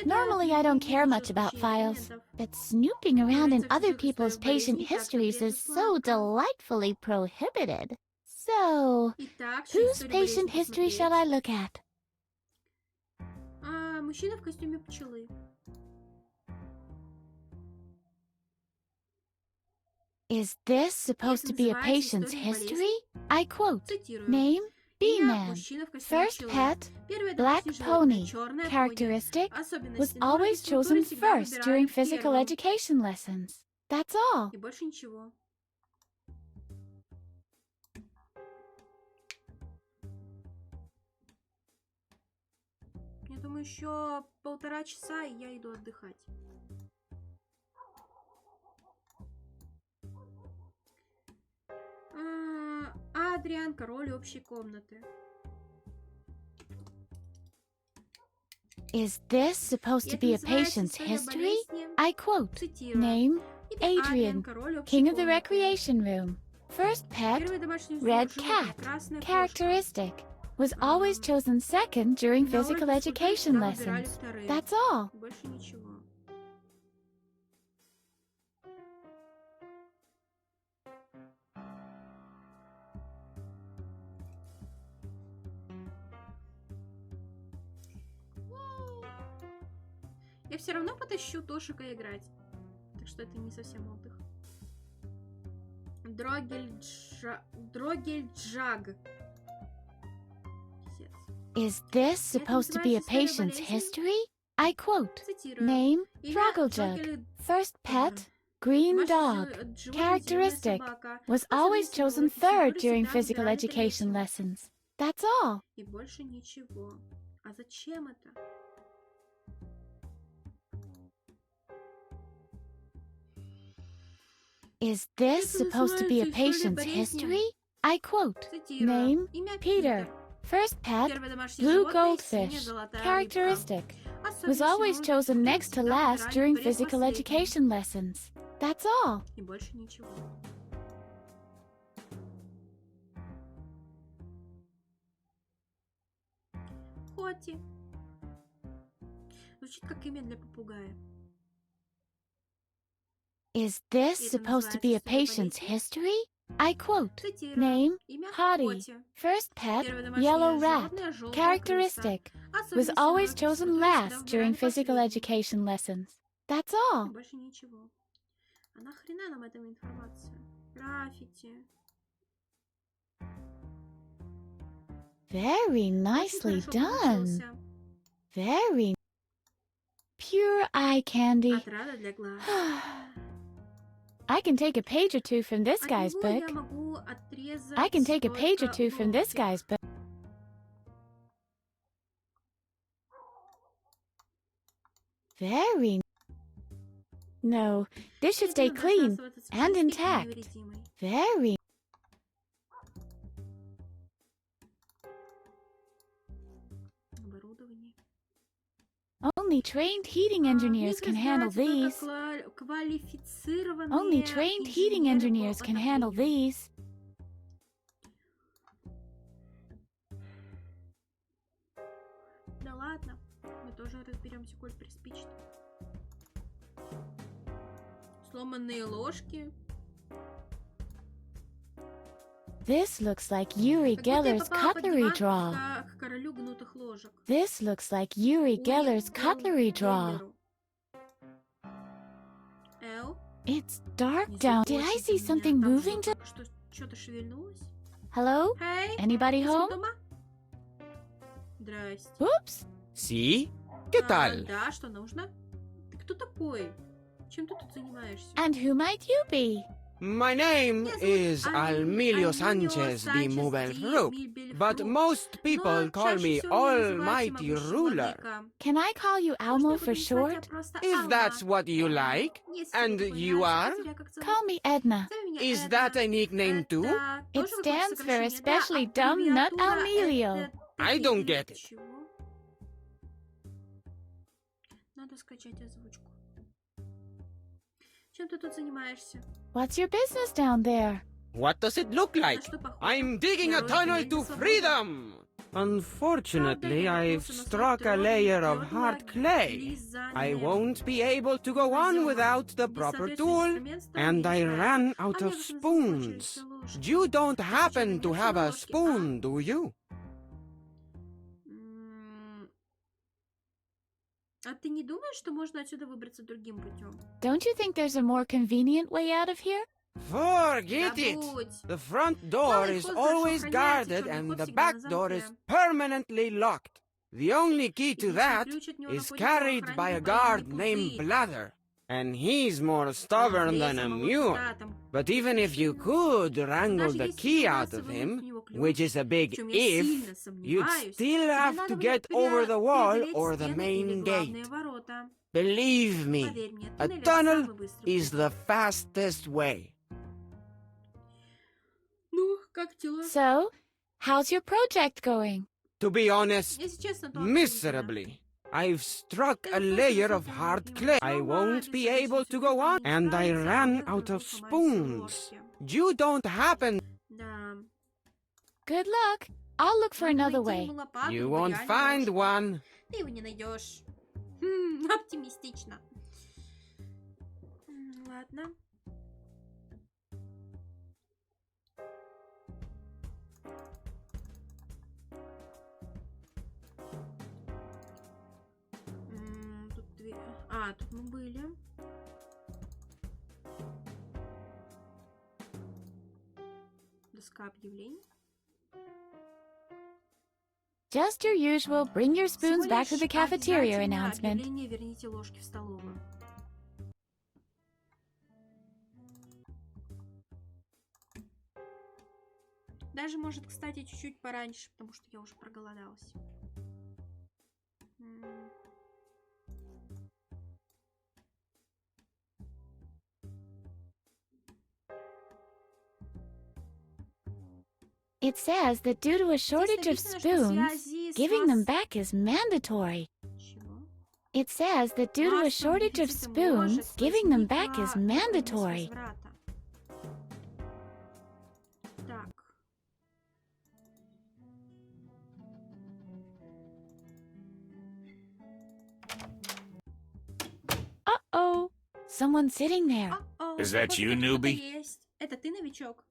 normally I don't care much about files, but snooping around in other people's patient histories is so delightfully prohibited. So, whose patient history shall I look at? Мужчина в костюме пчелы. Is this supposed to be a patient's history? I quote, name, B-man, first pet, black pony, characteristic, was always chosen first during physical education lessons. That's all. И больше ничего. Я думаю, еще 1,5 часа, и я иду отдыхать. Адриан, король общей комнаты. Is this supposed to be a patient's history? I quote, Цитирую. name, Адриан, Adrian, король общей king of the комнаты. recreation room, first pet, Первое домашнее red животное, cat, красная кошка. characteristic, was always chosen second during На physical уроке education всегда выбирали lessons. вторые. That's all. Больше ничего. Я все равно потащу Тошика играть. Так что это не совсем отдых. Дрогельджаг. Писец. Is this supposed to be a patient's history? I quote, Цитирую. name, Имя Drogglejug, first pet, green dog, characteristic, was always chosen third during physical education lessons. That's all. И больше ничего. А зачем это? Is this supposed to be a patient's history? I quote, Цитирую. name, Имя Peter, First pet, Первое домашнее blue животное, синяя goldfish. золотая рыбка. Characteristic. Was Особенность always его chosen next to всегда last выбирали during physical предпоследним. education lessons. That's all. И больше ничего. Коти. Звучит как имя для попугая. Is this Это supposed to be a называется patient's судополитие. history? I quote. Цитирую. Name, Имя Hottie. Коти. First pet, Первое домашнее yellow rat. животное, желтая крыса. Characteristic. Was Особенность always его chosen которую last всегда during выбирали physical последним. education lessons. That's И all. больше ничего. А нахрена нам эта информация? Граффити. Very Очень nicely хорошо done. получился. Very pure eye candy. Отрада для глаз. I can take a page or two from this От guy's него я book. могу отрезать I can take a page or только two from this ломтик. guy's book. Very. No, this should stay Естественно, clean должна оставаться and чистой и intact. невредимой. Very. Оборудование. Only trained heating engineers can handle these. Only trained heating engineers can handle these. Да ладно, мы тоже разберемся, коль приспичит. Сломанные ложки. This looks like Uri Как будто я Geller's попала под cutlery диван drawer. к королю гнутых ложек. This looks like Uri Geller's cutlery drawer. Эл? It's dark Внизу down. Did I очень see темно. something Там moving? что-то шевельнулось? Hello? Эй, Anybody есть кто home? дома? Здрасте. Oops. ¿Sí? ¿Qué tal? Да, что нужно? Ты кто такой? Чем ты тут занимаешься? And who might you be? My name is Almilio Sanchez de Mubelfrup, but most people call me Almighty Ruler. Can I call you Almo for short? If that's what you like, and you are? Call me Edna. Is that a nickname too? It stands for Especially Dumb Nut Almilio. I don't get it. Надо скачать озвучку. Чем ты тут занимаешься? What's your business down there? What does it look like? I'm digging a tunnel to freedom! Unfortunately, I've struck a layer of hard clay. I won't be able to go on without the proper tool, and I ran out of spoons. You don't happen to have a spoon, do you? А ты не думаешь, что можно отсюда выбраться другим путем? Don't you think there's a more convenient way out of here? Forget it! The front door is always guarded and the back door is permanently locked. The only key to that is carried by a guard named Blather, and he's more stubborn than a mule. But even if you could wrangle the key out of him, which is a big if, you'd still have to get over the wall or the main gate. Believe me, a tunnel is the fastest way. Ну, как дела? So, how's your project going? To be honest, Если честно, то miserably. I've struck a layer of hard clay. I won't be able to go on, and I ran out of spoons. You don't happen. Да. Good luck. I'll look for another way. You won't find one. Ты его не найдешь. Оптимистично. Ладно. Тут две... тут мы были. Доска объявлений. Just your usual bring your spoons back to the cafeteria announcement. Объявление «Верните ложки в столовую». Даже, может, кстати, чуть-чуть пораньше, потому что я уже проголодалась. It says that due to a shortage of spoons, giving them back is mandatory. It says that due to a shortage of spoons, giving them back is mandatory. Uh-oh. Someone's sitting there. Is that you, newbie? Это ты, новичок?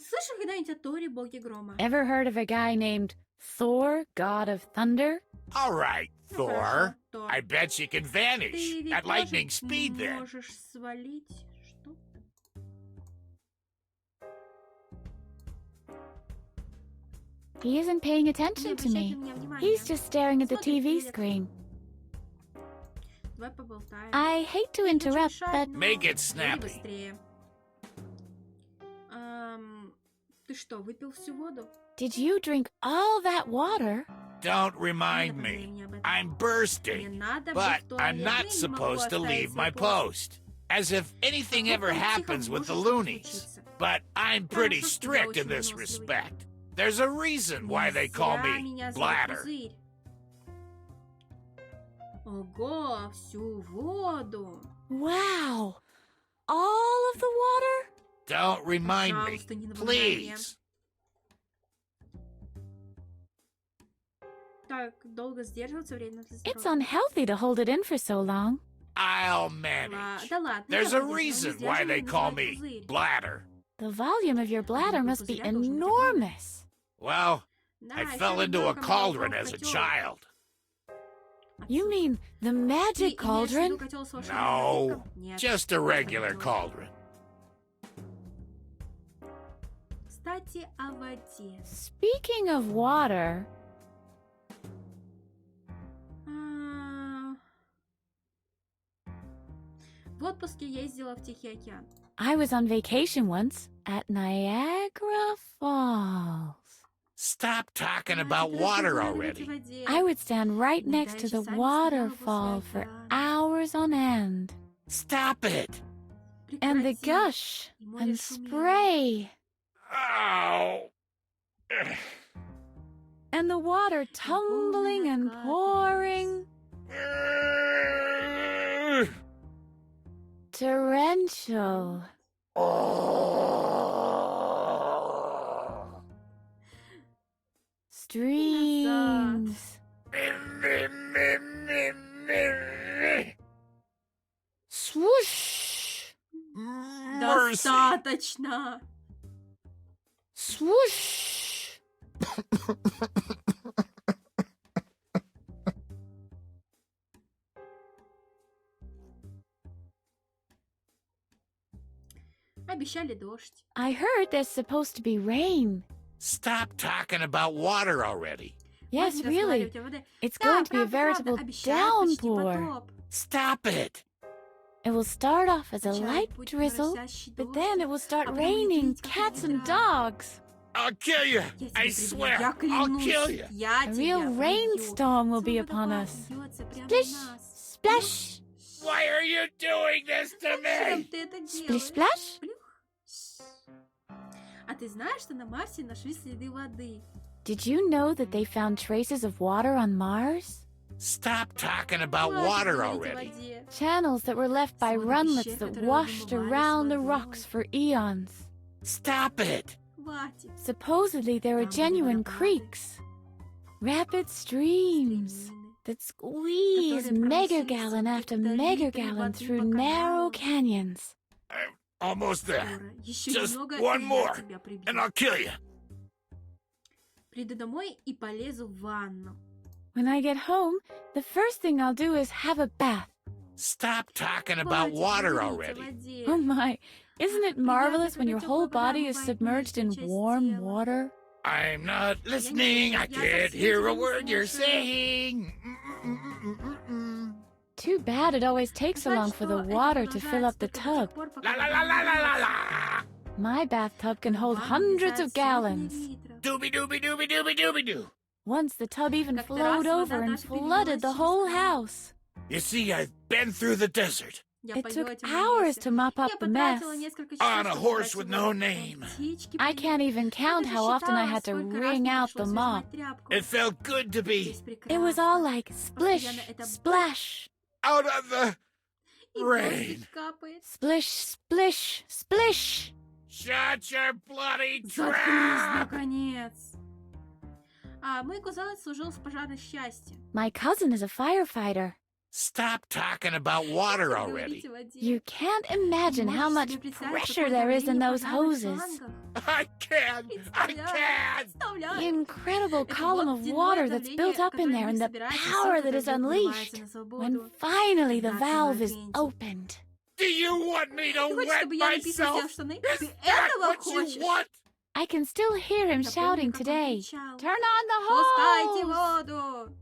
Слышал когда-нибудь о Торе, боге грома? Ever heard of a guy named Thor, god of thunder? All right, Thor. I bet you can vanish at lightning speed then. Можешь свалить. Что? He isn't paying attention to me. He's just staring at the TV screen. I hate to interrupt, but... Make it snappy. Ты что, выпил всю воду? Did you drink all that water? Don't remind me. I'm bursting, but I'm not supposed to leave my post. As if anything ever happens with the loonies. But I'm pretty strict in this respect. There's a reason why they call me Bladder. Ого, всю воду. Wow. All of the water? Don't remind me, please. Так, долго сдерживаться, время для It's unhealthy to hold it in for so long. I'll manage. There's a reason why they call me Bladder. The volume of your bladder must be enormous. Well, I fell into a cauldron as a child. You mean the magic cauldron? No, just a regular cauldron. Кстати, о воде. Speaking of water... В отпуске ездила в Тихий океан. I was on vacation once at Niagara Falls. Stop talking about water already. I would stand right next to the waterfall for hours on end. Stop it. And the gush and spray. Ow. And the water tumbling and pouring. Torrential. Streams. Swoosh. Достаточно. Swoosh. Обещали дождь. I heard there's supposed to be rain. Stop talking about water already. Yes, really. It's going to be a veritable downpour. Stop it. It will start off as a light drizzle, but then it will start raining cats and dogs. I'll kill you. I swear. I'll kill you. A real rainstorm will be upon us. Splish, splash. Why are you doing this to me? Splish, splash. А ты знаешь, что на Марсе нашли следы воды? Did you know that they found traces of water on Mars? Stop talking about water already. Channels that were left by runlets that washed around the rocks for eons. Stop it. Supposedly there are genuine creeks. Rapid streams that squeeze megagallon after megagallon through narrow canyons. I'm almost there. Just one more, and I'll kill you. Приду домой и полезу в ванну. When I get home, the first thing I'll do is have a bath. Stop talking about water already. Oh my, isn't it marvelous when your whole body is submerged in warm water? I'm not listening. I can't hear a word you're saying. Too bad it always takes so long for the water to fill up the tub. La la la la la la la. My bathtub can hold hundreds of gallons. Doobie doobie doobie doobie doobie doo. Once the tub even flowed over and flooded the whole house. You see, I've been through the desert. It took hours to mop up the mess. On a horse with no name. I can't even count how often I had to wring out the mop. It felt good to be It was all like splish, splash. out of the rain. Splish, splish, splish. Shut your bloody Заткнись, trap! наконец. Мой кузен служил в пожарной части. My cousin is a firefighter. Stop talking about water already. You can't imagine how much pressure there is in those hoses. I can't! I can't! The incredible column of water that's built up in there and the power that is unleashed when finally the valve is opened. Do you want me to wet myself? Is that what you want? I can still hear him shouting today. Turn on the Пускайте hose! воду!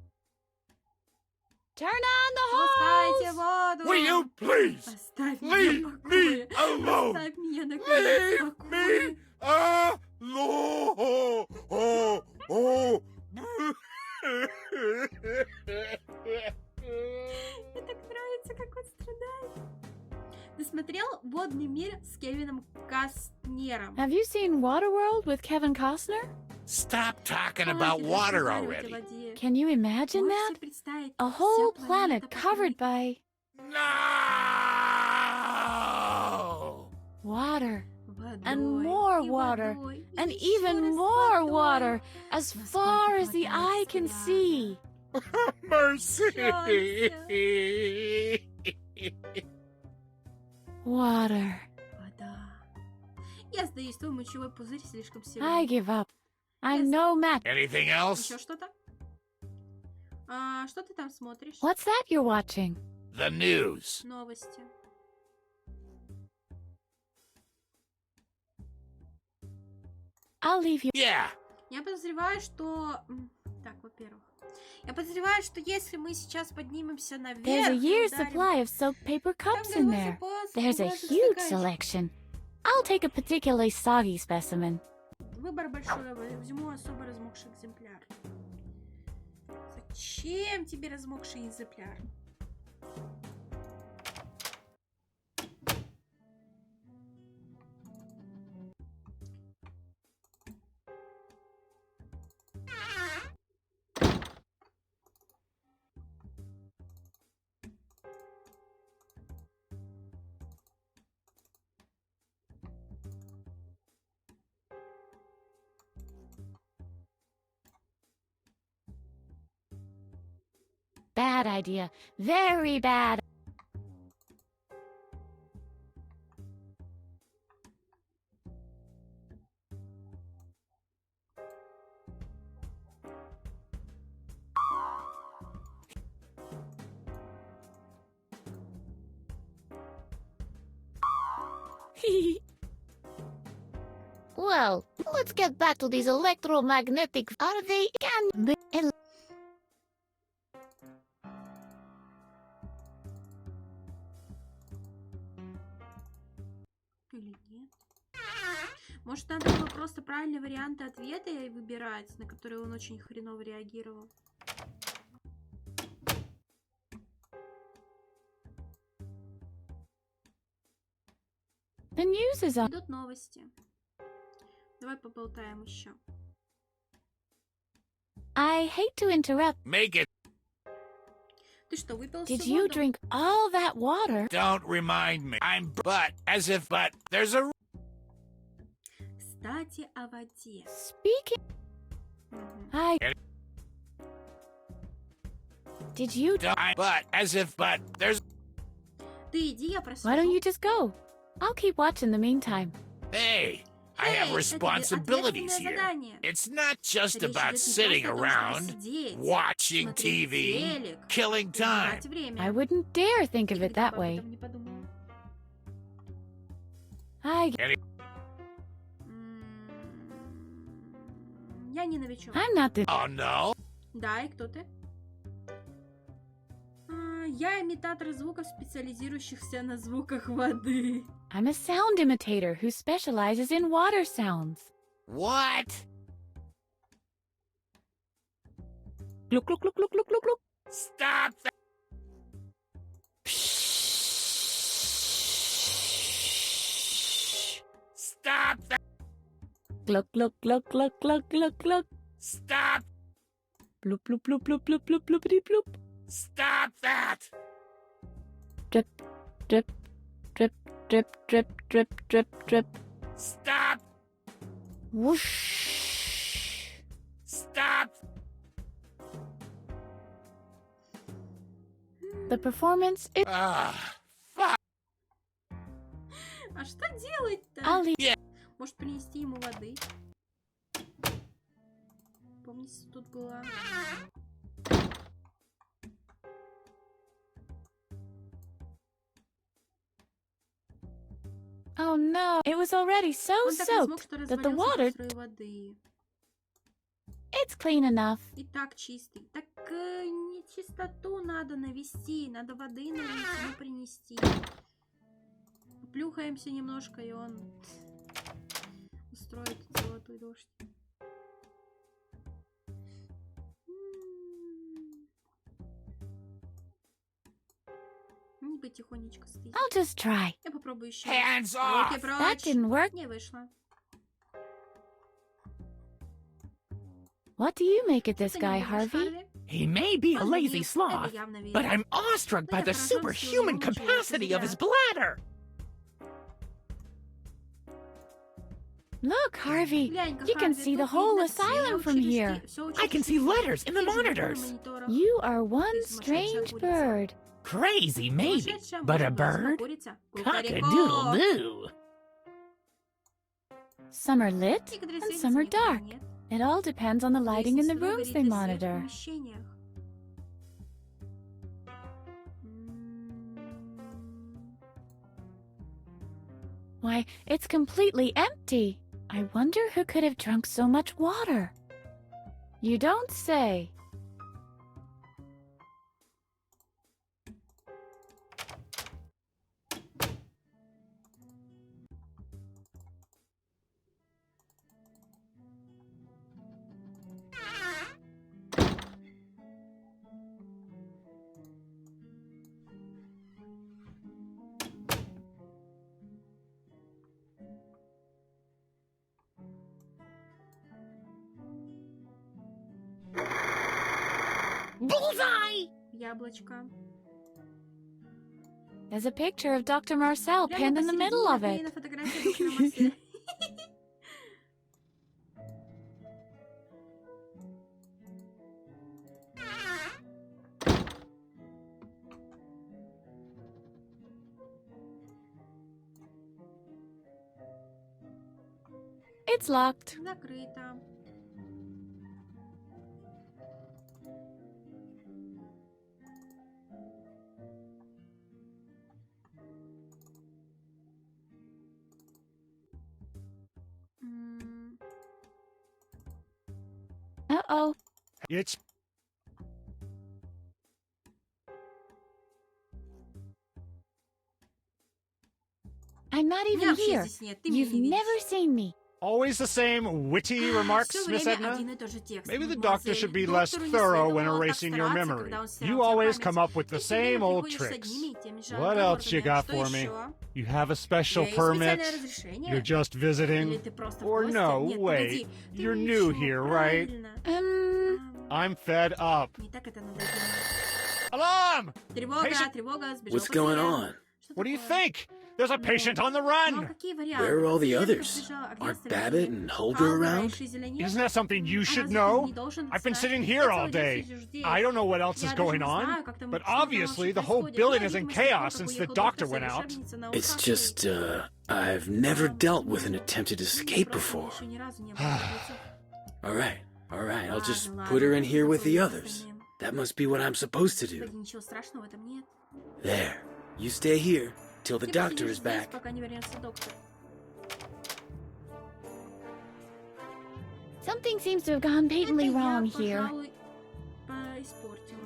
Turn on the Пускайте hose! воду! Will you please Оставь меня leave в me покое! alone? Оставь меня наконец в Leave покое! me alone! Oh, oh. Мне так нравится, как он страдает. Ты смотрел «Водный мир» с Кевином Костнером? Have you seen Waterworld with Kevin Costner? Stop talking about water already. Can you imagine that? A whole planet covered by No! water. And more water. And even more water. As far as the eye can see. Mercy! Water. Вода. Я сдаюсь, твой мочевой пузырь слишком силен. I give up. I'm no match. Anything else? Еще что-то? Что ты там смотришь? What's that you're watching? The news. Новости. I'll leave you. Yeah. Я подозреваю, что... Так, во-первых. Я подозреваю, что если мы сейчас поднимемся наверх... There's a year's ударим- supply of soap paper cups Там in где there. запас There's a бумажных huge стаканчиков. selection. I'll take a particularly soggy specimen. Выбор большой, возьму особо размокший экземпляр. Зачем тебе размокший экземпляр? Bad idea. Very bad. Well, let's get back to these electromagnetic. Are they can be? Или нет? Может, надо было просто правильные варианты ответа и выбирать, на которые он очень хреново реагировал. The news is on. Идут новости. Давай поболтаем еще. I hate to interrupt. Make it. Ты что, выпил Did всю you воду? drink all that water? Don't remind me. But there's a. Кстати, о воде. Speaking. Did you? But there's. Ты иди, я просужу. Why don't you just go? I'll keep watch in the meantime. Hey, I have responsibilities here. It's not just about sitting around, watching TV, killing time. I wouldn't dare think of it that way. Я не новичок. I'm not the. Oh no? Да, и кто ты? Я имитатор звуков, специализирующихся на звуках воды. I'm a sound imitator who specializes in water sounds. What? Look, look, look, look, look, look, look. Stop that! Stop that! Gluck, gluck, gluck, gluck, gluck, gluck, gluck. Stop! Bloop, bloop, bloop, bloop, bloop, bloop, bloopity bloop. Stop that! Drip, drip, drip, drip, drip, drip, drip, drip. Stop! Whoosh. Stop! The performance is... Fuck! А что делать-то? Yeah. Может принести ему воды? Помните, тут была... Oh no, it was already so Он так не смог, soaked что that the развалился water... в сырой воды. It's clean enough. И так чистый. Так не чистоту надо навести, надо воды налить, ему принести. Плюхаемся немножко, и он устроит золотой дождь. Не бы тихонечко стоит. I'll just try. Я попробую еще. Hands Руки off! прочь. That didn't work. Не вышло. What do you make of this Что ты guy, не думаешь, Harvey? Харви? He may be a Он lazy нет, sloth, это явно but верно. I'm awestruck by Но я the поражен superhuman силой его capacity of his мужчины. bladder. Look, Harvey. Глянь-ка, You can Харви, see the тут whole видно все asylum from here. училищки, всё I can see училище. letters in the Вижу на monitors. мониторах. You are one Ты сумасшедшая strange курица. bird. Crazy, maybe, Сумасшедшая, but a может быть, но bird? курица. Cock-a-doodle-doo. Some are lit, Некоторые and светятся, some are некоторые dark. нет. It all depends on the lighting in the Зависит, что rooms горит they ли свет в monitor. помещениях. Why, it's completely empty. I wonder who could have drunk so much water. You don't say. Bullseye! Яблочко. There's a picture of Dr. Marcel Прямо pinned in the посередине middle of наклеена it. фотография доктора Марселя. It's locked. Закрыто. Uh-oh. It's I'm not even Меня вообще here. здесь нет, ты меня You've не never видишь. seen me. always the same witty remarks, Всё Miss время Edna? один и тот же текст. Maybe the Мадемуазель. doctor should be less Доктору не thorough when следовало так erasing your стараться, memory. когда он стирал You тебе always память. come up with the Ты всё время same old приходишь с tricks. одними и теми же What else you отговорками. got Что for me? ещё? You have a У special тебя есть permit? специальное разрешение? You're just Или visiting? ты просто в Or гости? no, Нет, wait. погоди. Ты You're не new ещё, here, right? правильно. I'm fed up. Не так это надоело. Alarm! Тревога, Patient- тревога, сбежал What's going пациент. on? Что What do you такое? think? There's a patient on the Ну, а run! какие варианты? Where are all the Пациентка others? сбежала, а где Aren't остальные? Babbitt and Holder Халдера и around? Шизеля нет? Isn't that something you А should разве ты know? не должен I've been знать? sitting Ты here all целый день day. сидишь здесь. I don't know what else Я is даже going не on, знаю, как там but что там obviously вообще the whole происходит. building Я, is in видимо, с тех пор, chaos как since the уехал doctor доктор с went out. волшебницей на It's ушах just, своих. I've never dealt with an attempted escape Просто before. ещё ни разу не было улицы. Alright, I'll just Ладно, put her ладно, in here with the попробуем с others. остальным. That must be what I'm supposed to do. Вроде ничего страшного в этом нет. There, you stay here till the Ты doctor посидишь is здесь, back. пока не вернется доктор. Something seems to have gone patently Это я, wrong here. пожалуй, испортила.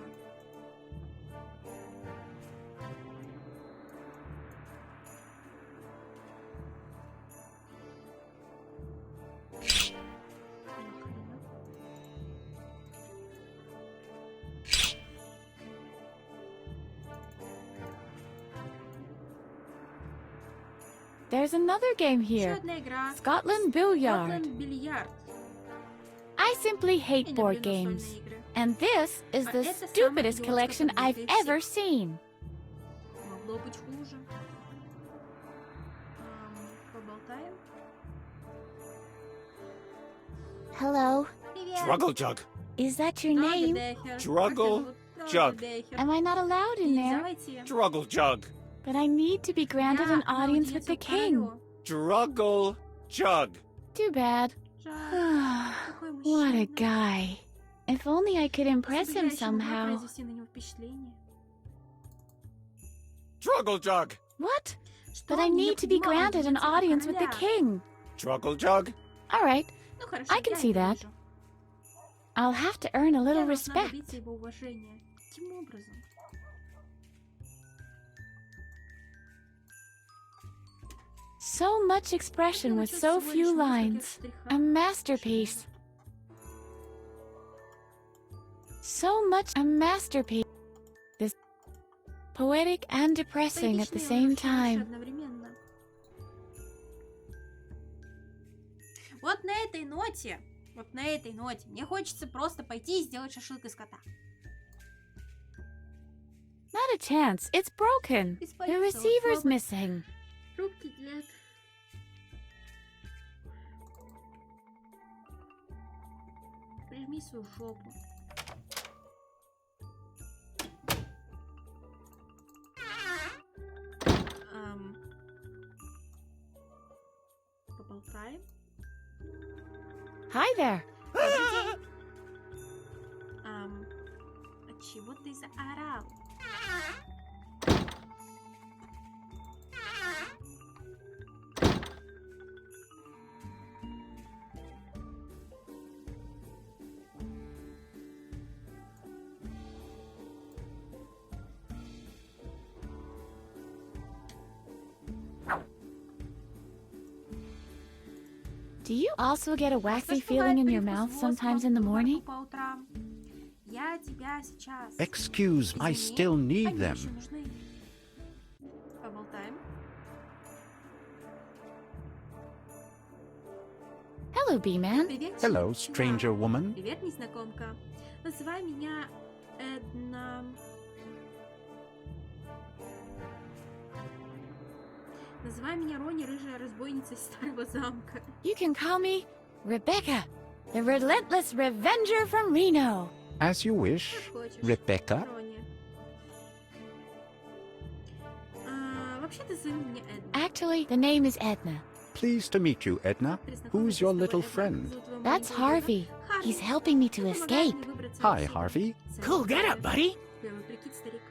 There's another game Еще here. одна игра. Scotland Billiard. Scotland Billiard. I simply Я hate не board люблю настольные games. игры. And this is А the это самая stupidest идиотская collection I've подбитая из ever всех. seen. Могло быть хуже. Поболтаем. Hello. Привет. Struggle Jug. Is that your name? Struggle Jug. Am I not allowed in there? Давайте. Struggle Jug. But I need to be granted Я an на audience with аудиенцию the king. королю. Struggle Jug. Too bad. Жаль. Какой What a мужчина. guy. If only I could impress Если бы him я еще могла somehow. произвести на него впечатление. Struggle Jug. What? Что But I мне need to be необходимо granted an аудиенция audience with the короля. king. Struggle Jug. All right, Ну хорошо, I can я see это that. вижу. I'll have to earn a little Я должна respect. добиться его уважения. Каким образом? So much expression with so few lines. A masterpiece. So much a masterpiece. This poetic and depressing at the same time. Одновременно. Вот на этой ноте мне хочется просто пойти и сделать шашлык из кота. Not a chance. It's broken. The Бесполезно, receiver's слава. missing. Трубки нет. Прижми свою жопу. Поболтаем. Hi there. А чего ты заорал? Do you also get a waxy Что ж feeling бывает in your привкус mouth воска sometimes in the во рту morning? по утрам? Я тебя сейчас. Excuse, I Извини, still need они them. еще нужны. Поболтаем. Hello, B-Man. Привет, Hello, Чина. stranger woman. Привет, незнакомка. Называй меня Эдна. Называй меня Рони, рыжая разбойница из старого замка. You can call me Rebecca, the relentless revenger from Reno. As you wish, Как хочешь. Rebecca. Рони. Вообще-то зови меня Эдна. Actually, the name is Edna. Pleased to meet you, Edna. Who's your little friend? That's Harvey. He's helping me to escape. Hi, Harvey. Cool get up, buddy. Первый прикид, старик.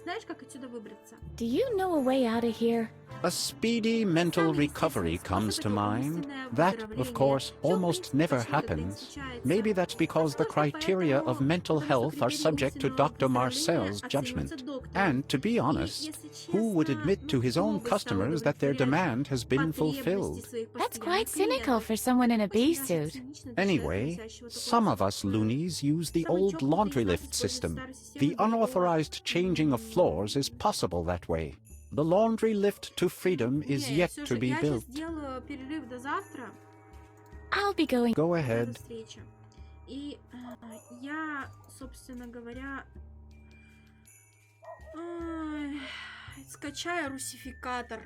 Знаешь, как отсюда выбраться? Do you know a way out of here? A speedy mental recovery comes to mind. That, of course, almost never happens. Maybe that's because the criteria of mental health are subject to Dr. Marcel's judgment. And, to be honest, who would admit to his own customers that their demand has been fulfilled? That's quite cynical for someone in a bee suit. Anyway, some of us loonies use the old laundry lift system. The unauthorized changing of floors is possible that way. The laundry lift to freedom is yet to be built. Я сейчас сделаю перерыв до завтра. I'll be going. Go До ahead. встречи. И я, собственно говоря, скачаю русификатор.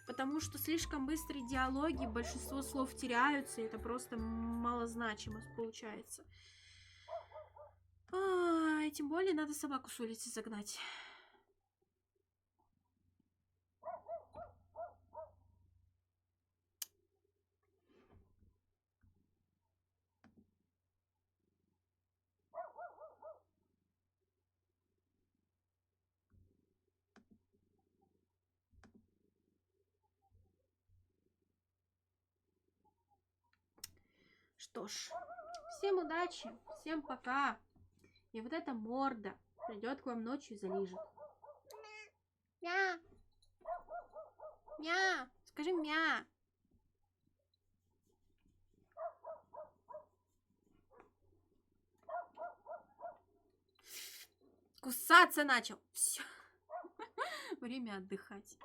Потому что слишком быстрые диалоги, большинство слов теряются, и это просто малозначимо получается. И тем более надо собаку с улицы загнать. Что ж, всем удачи, всем пока. И вот эта морда придет к вам ночью и залижет. Мя. Мя. Скажи мя. Кусаться начал. Все. Время отдыхать.